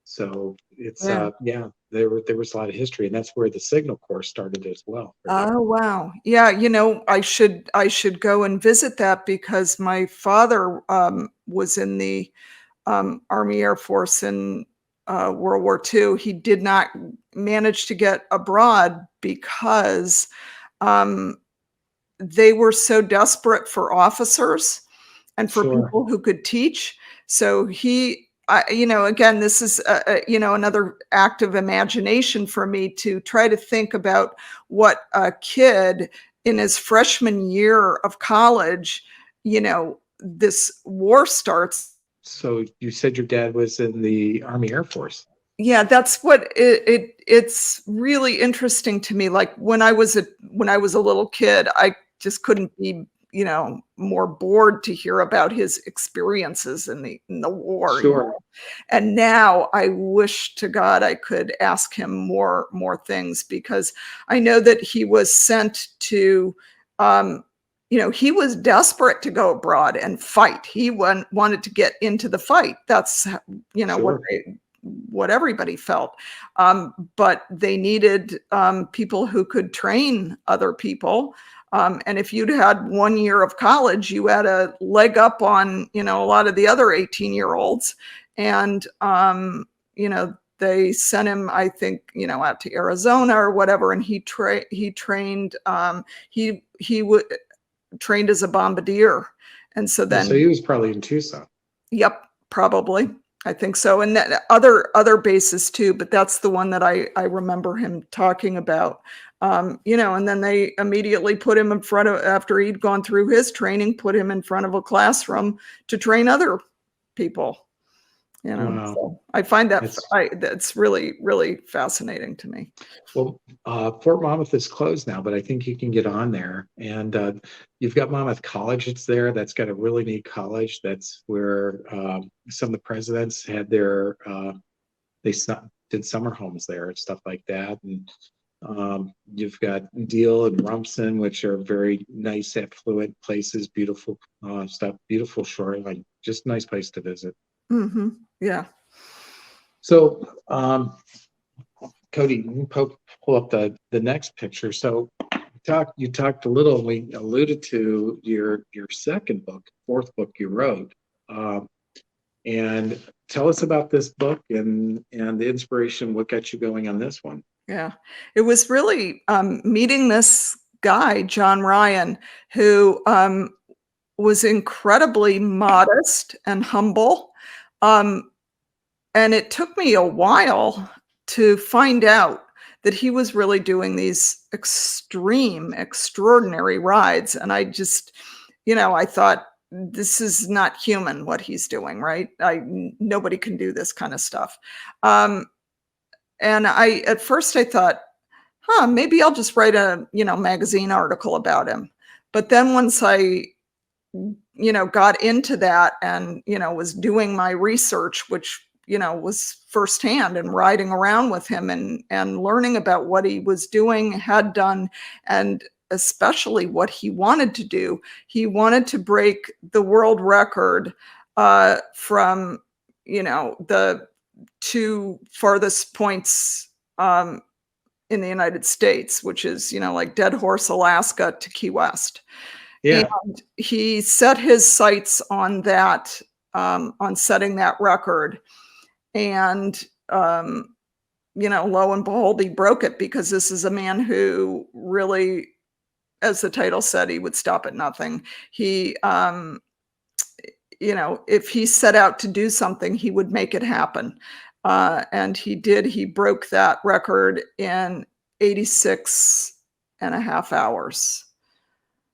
so it's Yeah. yeah, there was a lot of history, and that's where the Signal Corps started as well. Oh, wow. Yeah, I should go and visit that because my father was in the Army Air Force in World War II. He did not manage to get abroad because um, they were so desperate for officers and for Sure, people who could teach. So again, this is another act of imagination for me to try to think about what a kid in his freshman year of college, this war starts. so you said your dad was in the Army Air Force. Yeah, that's what it's really interesting to me. Like when I was a little kid, I just couldn't be, more bored to hear about his experiences in the war, Sure. And now I wish to God I could ask him more things because I know that he was sent to he was desperate to go abroad and fight. He wanted to get into the fight. That's Sure. what everybody felt. But they needed people who could train other people. And if you'd had 1 year of college, you had a leg up on, a lot of the other 18-year-olds. And, they sent him, I think, out to Arizona or whatever. And he trained, trained as a bombardier. And so So then, he was probably in Tucson. yep, probably. I think so. And that, other bases too, but that's the one that I remember him talking about. And then they immediately put him in front of, after he'd gone through his training, put him in front of a classroom to train other people. Wow. So I find That's that's really, really fascinating to me. Well, Fort Monmouth is closed now, but I think you can get on there. And you've got Monmouth College. It's there. That's got a really neat college. That's where some of the presidents had did summer homes there and stuff like that. And you've got Deal and Rumson, which are very nice, affluent places. Beautiful stuff. Beautiful shoreline. Just a nice place to visit. Mm-hmm. Yeah. So, Cody, you can pull up the next picture. So you talked a little, we alluded to your second book, fourth book you wrote. And tell us about this book and the inspiration, what got you going on this one? Yeah. It was really meeting this guy, John Ryan, who was incredibly modest and humble. And it took me a while to find out that he was really doing these extreme, extraordinary rides. And I just, I thought, this is not human what he's doing, right? Nobody can do this kind of stuff. And at first I thought, maybe I'll just write a, magazine article about him. But then once I, got into that and, was doing my research, which, was firsthand, and riding around with him and learning about what he was doing, had done, and especially what he wanted to do. He wanted to break the world record from, the two farthest points in the United States, which is, like Dead Horse, Alaska to Key West. Yeah. And he set his sights on that, on setting that record. And, lo and behold, he broke it, because this is a man who really, as the title said, he would stop at nothing. He, if he set out to do something, he would make it happen. And he did. He broke that record in 86 and a half hours.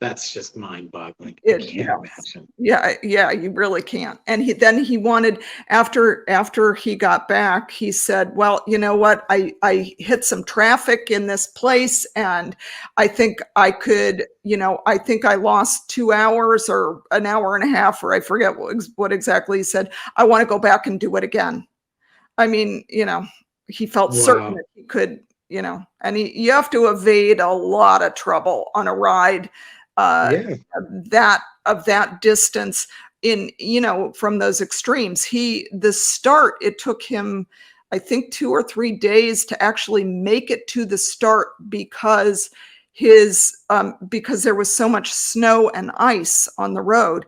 That's just mind-boggling. I can't imagine. Yeah, you really can't. And then he wanted, after he got back, he said, well, you know what? I hit some traffic in this place, and I think I could, I think I lost 2 hours or an hour and a half, or I forget what exactly he said. I want to go back and do it again. I mean, he felt certain that he could, and you have to evade a lot of trouble on a ride of that distance, in, from those extremes. The start, it took him, I think, 2 or 3 days to actually make it to the start, because because there was so much snow and ice on the road.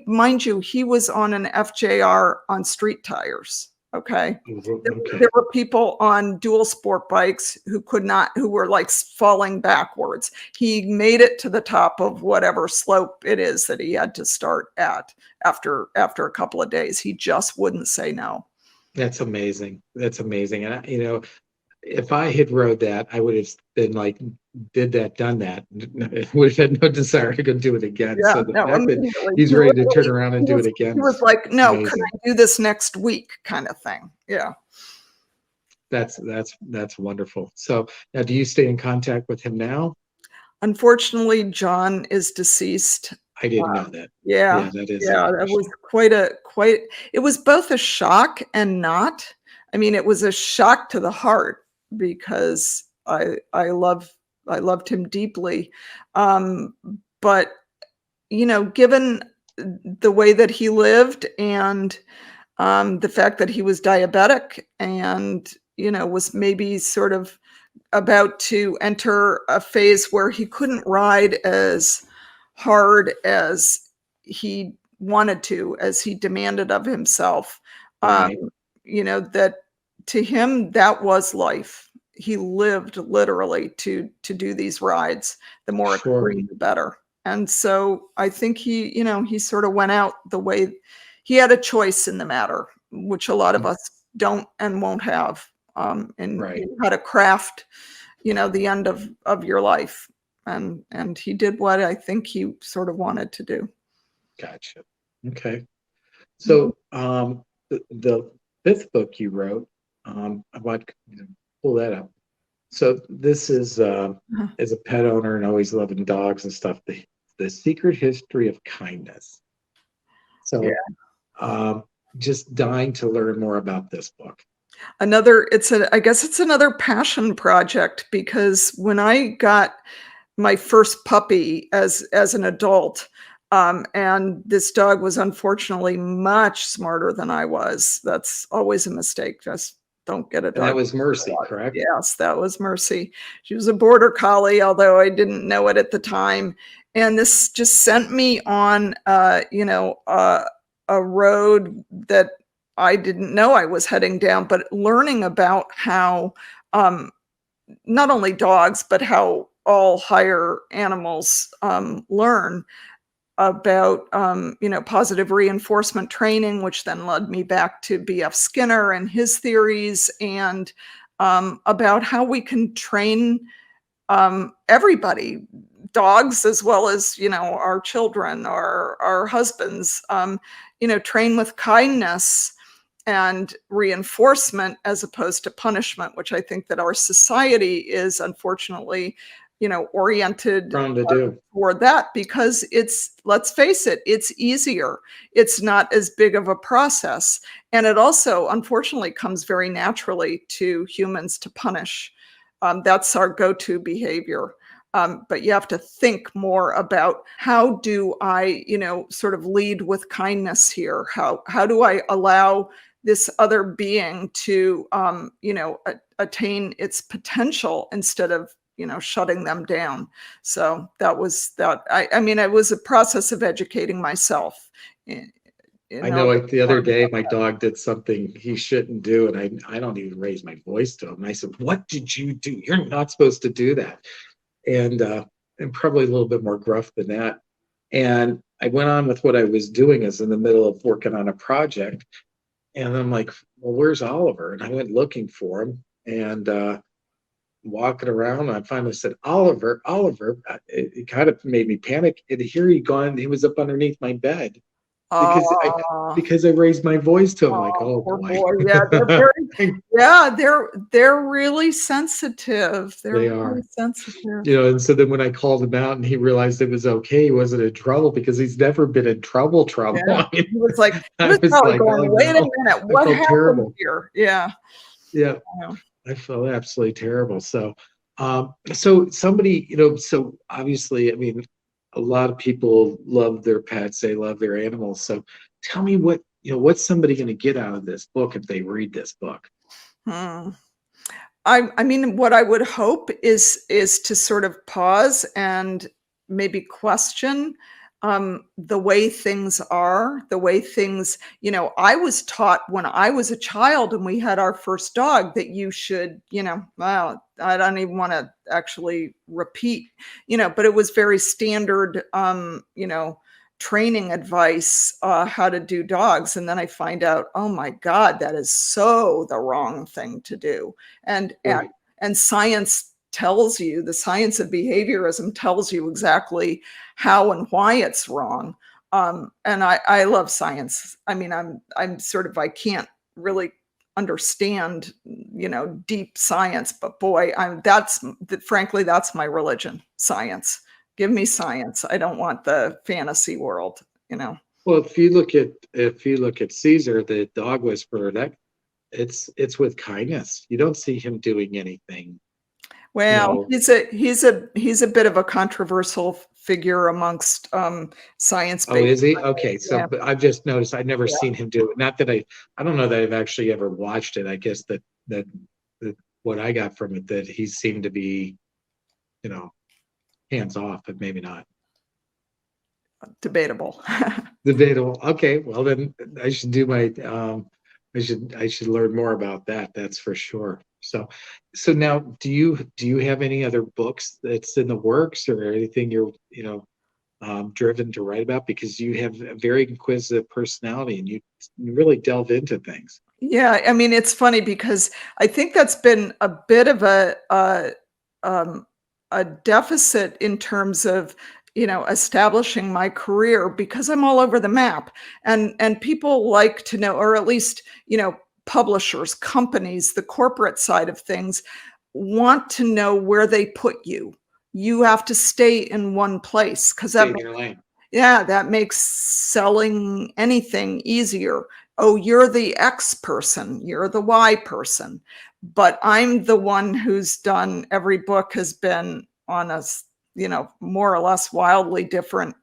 Mind you, he was on an FJR on street tires. Okay. There were people on dual sport bikes who were like falling backwards. He made it to the top of whatever slope it is that he had to start at after a couple of days. He just wouldn't say no. That's amazing. That's amazing. And, if I had rode that, I would have been like, done that. Would have had no desire to go do it again. Yeah, so the fact that he's ready to turn around and do it again. He was like, no, can I do this next week, kind of thing. Yeah. That's wonderful. So now, do you stay in contact with him now? Unfortunately, John is deceased. I didn't know that. Yeah, that is. Yeah, that was it was both a shock and not. I mean, it was a shock to the heart, because I loved him deeply. But, given the way that he lived, and the fact that he was diabetic, and, was maybe sort of about to enter a phase where he couldn't ride as hard as he wanted to, as he demanded of himself. Right. That to him, that was life. He lived literally to do these rides. The more extreme, the better. And so I think he sort of went out the way he had a choice in the matter, which a lot of us don't and won't have, in how to craft, the end of your life. And he did what I think he sort of wanted to do. Gotcha. Okay. So the fifth book you wrote, I want to pull that up. So this is as a pet owner and always loving dogs and stuff, the secret history of kindness. So just dying to learn more about this book. I guess it's another passion project, because when I got my first puppy as an adult, and this dog was unfortunately much smarter than I was. That's always a mistake. Just don't get a dog. And that was Mercy, correct? Yes, that was Mercy. She was a border collie, although I didn't know it at the time. And this just sent me on, a road that I didn't know I was heading down, but learning about how not only dogs, but how all higher animals learn about, positive reinforcement training, which then led me back to B.F. Skinner and his theories, and about how we can train everybody, dogs as well as, our children, our husbands, train with kindness and reinforcement as opposed to punishment, which I think that our society is unfortunately oriented Prone to do. toward that, because let's face it, it's easier. It's not as big of a process. And it also, unfortunately, comes very naturally to humans to punish. That's our go-to behavior. But you have to think more about, how do I, sort of lead with kindness here? How do I allow this other being to, attain its potential instead of, shutting them down? So that was that. I mean, it was a process of educating myself. I know, like the other day, my dog did something he shouldn't do, and I don't even raise my voice to him. I said, "What did you do? You're not supposed to do that." And probably a little bit more gruff than that. And I went on with what I was doing. Is in the middle of working on a project, and I'm like, "Well, where's Oliver?" And I went looking for him, and walking around. I finally said, "Oliver, Oliver." It kind of made me panic. And here he gone. He was up underneath my bed because I Oh, because I raised my voice to him. Like, oh poor boy, boy. Yeah, they're very, yeah, they're really sensitive. They're they really are. sensitive. And so then when I called him out and he realized it was okay, he wasn't in trouble, because he's never been in trouble. Yeah. I mean, He was like, he I was was probably like, going, oh wait a no, minute, I what felt happened terrible. here? Yeah. Yeah, Yeah. I felt absolutely terrible. So somebody, so obviously, I mean, a lot of people love their pets, they love their animals. So tell me what's somebody going to get out of this book if they read this book? Hmm. I mean, what I would hope is to sort of pause and maybe question the way things are, the way things, I was taught when I was a child and we had our first dog that you should, well, I don't even want to actually repeat, but it was very standard, training advice, how to do dogs. And then I find out, oh my God, that is so the wrong thing to do. And Right. and science tells you, the science of behaviorism tells you exactly how and why it's wrong. And I love science. I mean, I'm sort of, I can't really understand, deep science, but boy, frankly, that's my religion, science. Give me science. I don't want the fantasy world, Well, if you look at Caesar, the dog whisperer, that it's with kindness. You don't see him doing anything, you Well, know. he's a bit of a controversial figure amongst Oh, science-based. is he? Okay, so Yeah, but I've just noticed I've never yeah. seen him do it. Not that I don't know that I've actually ever watched it. I guess that what I got from it, that he seemed to be, you know, hands off, but maybe not. Debatable. Debatable. Okay, well then I should do my I should learn more about that. That's for sure. So now, do you have any other books that's in the works, or anything you're driven to write about? Because you have a very inquisitive personality, and you really delve into things. Yeah, I mean, it's funny because I think that's been a bit of um, a deficit in terms of, establishing my career, because I'm all over the map, and people like to know, or at least, publishers, companies, the corporate side of things want to know where they put you. You have to stay in one place, because Stay in your lane. yeah, that makes selling anything easier. Oh, you're the X person, you're the Y person. But I'm the one who's done, every book has been on more or less wildly different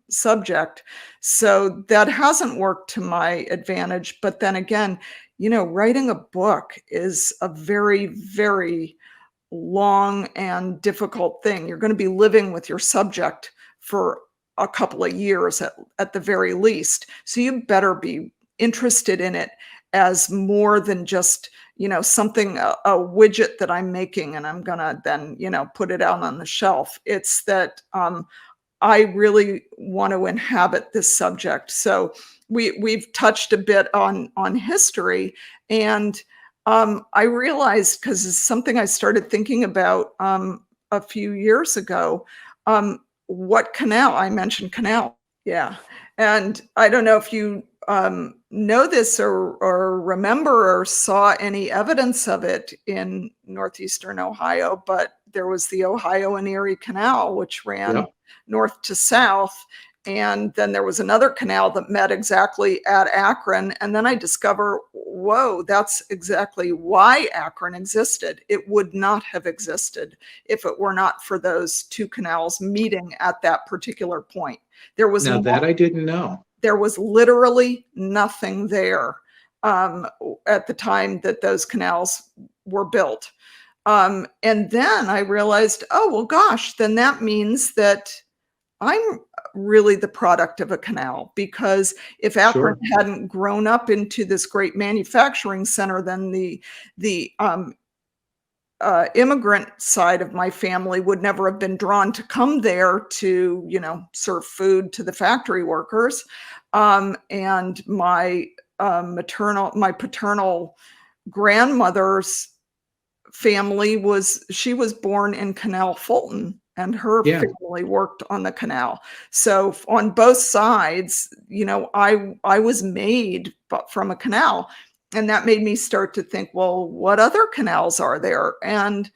subject. So that hasn't worked to my advantage. But then again, writing a book is a very, very long and difficult thing. You're going to be living with your subject for a couple of years at the very least. So you better be interested in it as more than just, something, a widget that I'm making and I'm going to then, put it out on the shelf. It's that I really want to inhabit this subject. So we've touched a bit on history, and I realized, because it's something I started thinking about a few years ago. What canal? I mentioned canal. Yeah, and I don't know if you know this, or remember or saw any evidence of it in northeastern Ohio, but there was the Ohio and Erie Canal, which ran Yep. north to south. And then there was another canal that met exactly at Akron. And then I discover, whoa, that's exactly why Akron existed. It would not have existed if it were not for those two canals meeting at that particular point. There was Now that I didn't know. There was literally nothing there at the time that those canals were built. And then I realized, oh, well, gosh, then that means that I'm really the product of a canal, because if Akron Sure. hadn't grown up into this great manufacturing center, then the immigrant side of my family would never have been drawn to come there to, serve food to the factory workers. And my paternal grandmother's family she was born in Canal Fulton, and her Yeah. family worked on the canal. So on both sides, I was made from a canal. And that made me start to think, well, what other canals are there? And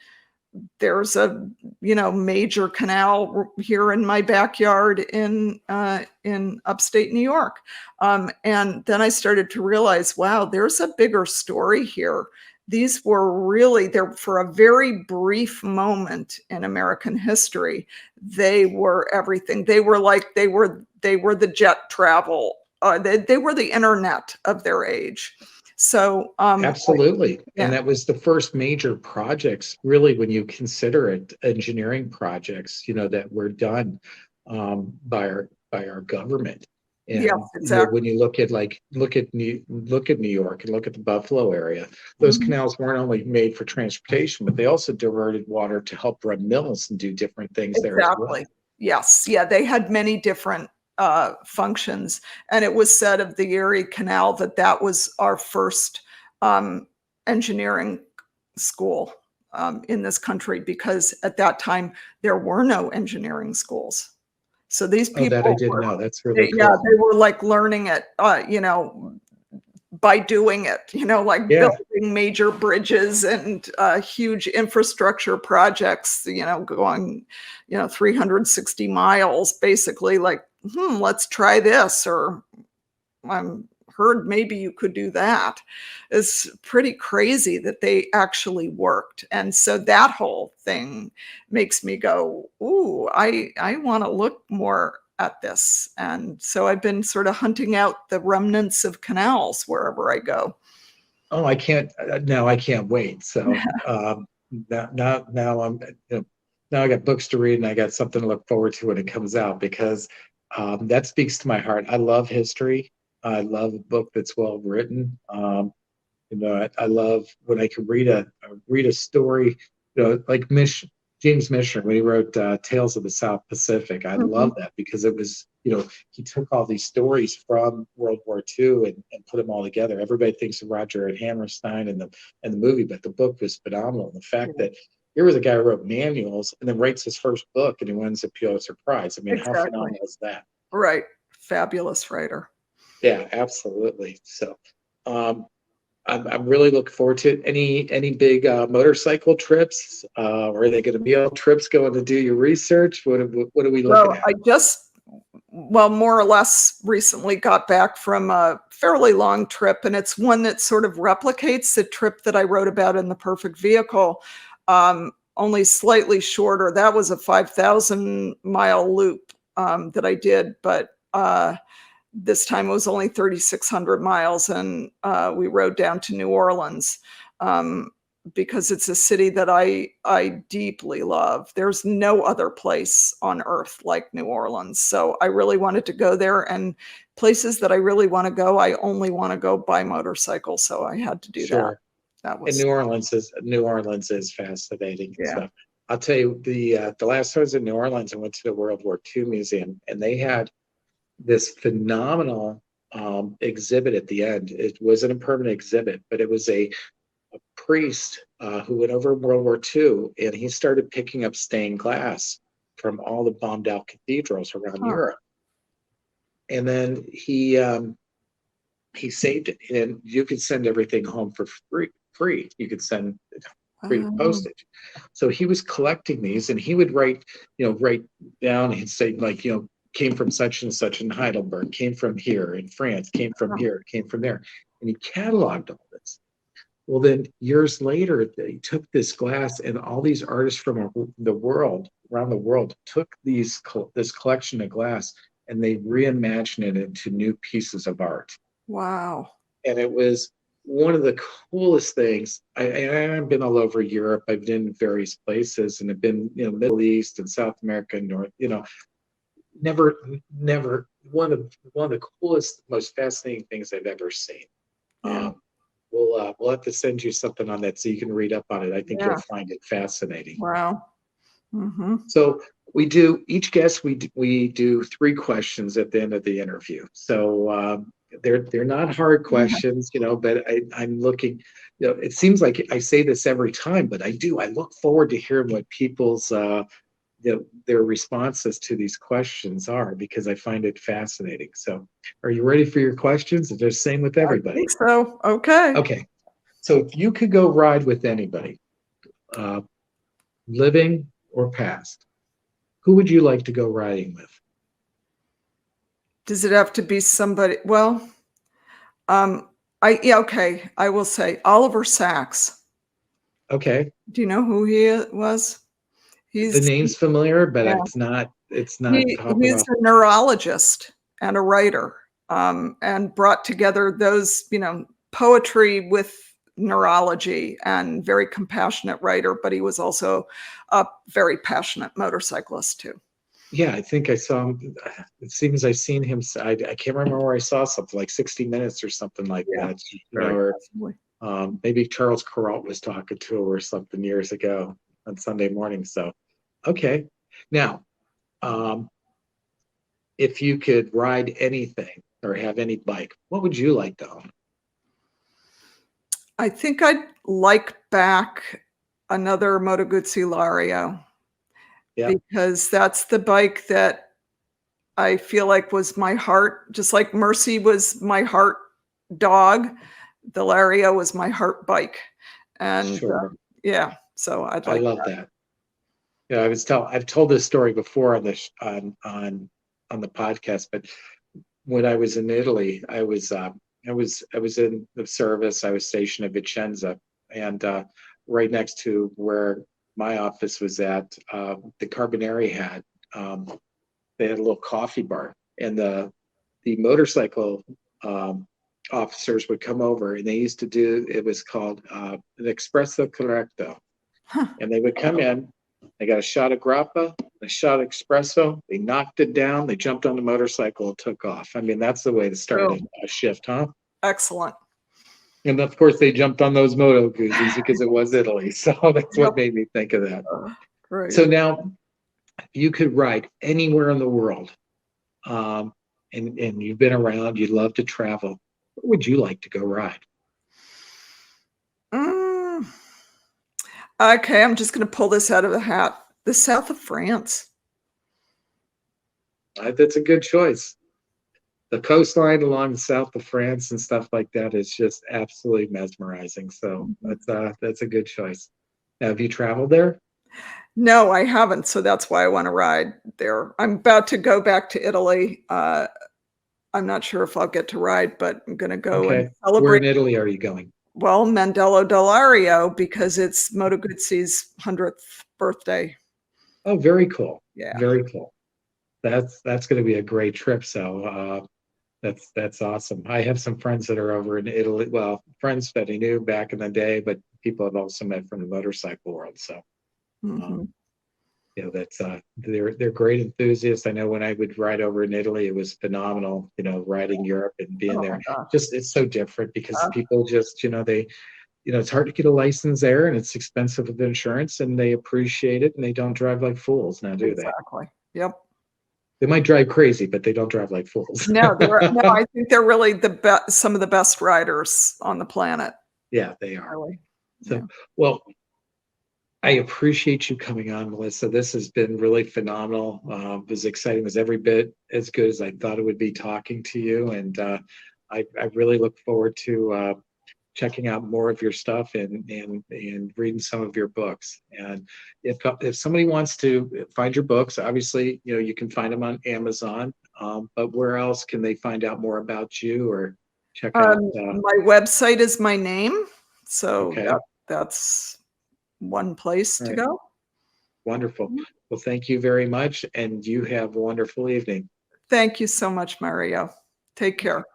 there's a, major canal here in my backyard in upstate New York. And then I started to realize, wow, there's a bigger story here. These were really there for a very brief moment in American history. They were everything. They were the jet travel. They were the internet of their age. So Absolutely. yeah. And that was the first major projects, really, when you consider it, engineering projects, that were done by our government. And Yes, exactly. when you look at New York and look at the Buffalo area, those canals weren't only made for transportation, but they also diverted water to help run mills and do different things there as well. Yes. Yeah, they had many different functions. And it was said of the Erie Canal that was our first engineering school in this country, because at that time there were no engineering schools. So these people, that I didn't know. That's really cool. Yeah, they were like learning it, by doing it, building major bridges and huge infrastructure projects, going, 360 miles, basically like, let's try this, or I'm heard maybe you could do that. It's pretty crazy that they actually worked. And so that whole thing makes me go, ooh, I want to look more at this. And so I've been sort of hunting out the remnants of canals wherever I go. Oh, I can't wait. So now I'm, now I got books to read and I got something to look forward to when it comes out, because that speaks to my heart. I love history. I love a book that's well written. I love when I can read a story, like James Michener, when he wrote Tales of the South Pacific. I love that, because it was, he took all these stories from World War II and put them all together. Everybody thinks of Roger and Hammerstein and the movie, but the book was phenomenal. And the fact that here was a guy who wrote manuals and then writes his first book and he wins a Pulitzer Prize. I mean, how phenomenal is that? Right. Fabulous writer. Yeah, absolutely. So I'm really looking forward to it. Any big motorcycle trips? Or are they going to be all trips going to do your research? What are we looking at? I just, more or less recently got back from a fairly long trip, and it's one that sort of replicates the trip that I wrote about in The Perfect Vehicle, only slightly shorter. That was a 5,000-mile loop that I did, but this time it was only 3,600 miles, and we rode down to New Orleans because it's a city that I deeply love. There's no other place on earth like New Orleans. So I really wanted to go there, and places that I really want to go, I only want to go by motorcycle. So I had to do that. That was, and New Orleans is fascinating. Yeah. So I'll tell you, the last time I was in New Orleans, I went to the World War II Museum, and they had this phenomenal exhibit at the end. It wasn't a permanent exhibit, but it was a priest who went over World War II, and he started picking up stained glass from all the bombed out cathedrals around Europe. And then he saved it, and you could send everything home for free. You could send free Oh, postage. So he was collecting these, and he would write, write down. He'd say like, came from such and such in Heidelberg, came from here in France, came from here, came from there, and he cataloged all this. Well, then years later, they took this glass, and all these artists from the world, around the world, took this collection of glass, and they reimagined it into new pieces of art. wow. And it was one of the coolest things. I've been all over Europe. I've been various places, and I've been, Middle East and South America, and North. Never one of the coolest, most fascinating things I've ever seen. Yeah. We'll have to send you something on that so you can read up on it. I think Yeah. you'll find it fascinating. Wow. Mm-hmm. So we do each guest. We do 3 questions at the end of the interview. So they're not hard questions, but I'm looking. It seems like I say this every time, but I do. I look forward to hearing what people's their responses to these questions are, because I find it fascinating. So, are you ready for your questions? It's the same with I everybody. think so. Okay. Okay. So if you could go ride with anybody, uh, living or past, who would you like to go riding with? Does it have to be somebody? Well, okay. I will say Oliver Sacks. Okay. Do you know who he was? The He's name's familiar, but yeah. it's not popping He's off. a neurologist and a writer, and brought together those, poetry with neurology, and very compassionate writer, but he was also a very passionate motorcyclist too. Yeah, I think I saw him. It seems I've seen him. I can't remember where I saw something like 60 Minutes or something like Yeah, that. very Or possibly. maybe Charles Kuralt was talking to him or something years ago on Sunday morning. So, okay. Now, if you could ride anything or have any bike, what would you like to own? I think I'd like back another Moto Guzzi Lario, Yeah, because that's the bike that I feel like was my heart, just like Mercy was my heart dog, the Lario was my heart bike. And sure. yeah, so I'd I like love that. that. Yeah, I've told this story before on on the podcast, but when I was in Italy, I was in the service. I was stationed at Vicenza, and right next to where my office was at, the Carbonari had they had a little coffee bar, and the motorcycle officers would come over, and they used to do, it was called an espresso corretto, Huh, and they would come in. They got a shot of grappa, a shot of espresso. They knocked it down. They jumped on the motorcycle and took off. I mean, that's the way to start cool. a shift, huh? Excellent. And of course, they jumped on those Moto Guzzis because it was Italy. So that's Yep. what made me think of that. Great. So now, you could ride anywhere in the world, um, and you've been around. You love to travel. Where would you like to go ride? Mm, okay, I'm just going to pull this out of the hat. The south of France. That's a good choice. The coastline along the south of France and stuff like that is just absolutely mesmerizing. So that's a good choice. Now, have you traveled there? No, I haven't, so that's why I want to ride there. I'm about to go back to Italy. I'm not sure if I'll get to ride, but I'm going to go and Okay. Where celebrate. in Italy are you going? Well, Mandello Delario, because it's Moto Guzzi's 100th birthday. Oh, very cool. Yeah. Very cool. That's going to be a great trip. So that's awesome. I have some friends that are over in Italy. Well, friends that I knew back in the day, but people I've also met from the motorcycle world. So Mhm. um, that's they're great enthusiasts. I know when I would ride over in Italy, it was phenomenal. Riding Europe and being Oh there, my gosh. just it's so different because Uh, people just they it's hard to get a license there, and it's expensive with insurance, and they appreciate it, and they don't drive like fools now, do they? exactly. Yep. They might drive crazy, but they don't drive like fools. No, I think they're really some of the best riders on the planet, Yeah, they are. really. Yeah. So, well, I appreciate you coming on, Melissa. This has been really phenomenal. It was exciting. It was every bit as good as I thought it would be talking to you, and I really look forward to checking out more of your stuff and reading some of your books. And if somebody wants to find your books, obviously, you can find them on Amazon. But where else can they find out more about you or check out? My website is my name. So Okay. that's one place to go. Wonderful. Well, thank you very much. And you have a wonderful evening. Thank you so much, Mario. Take care.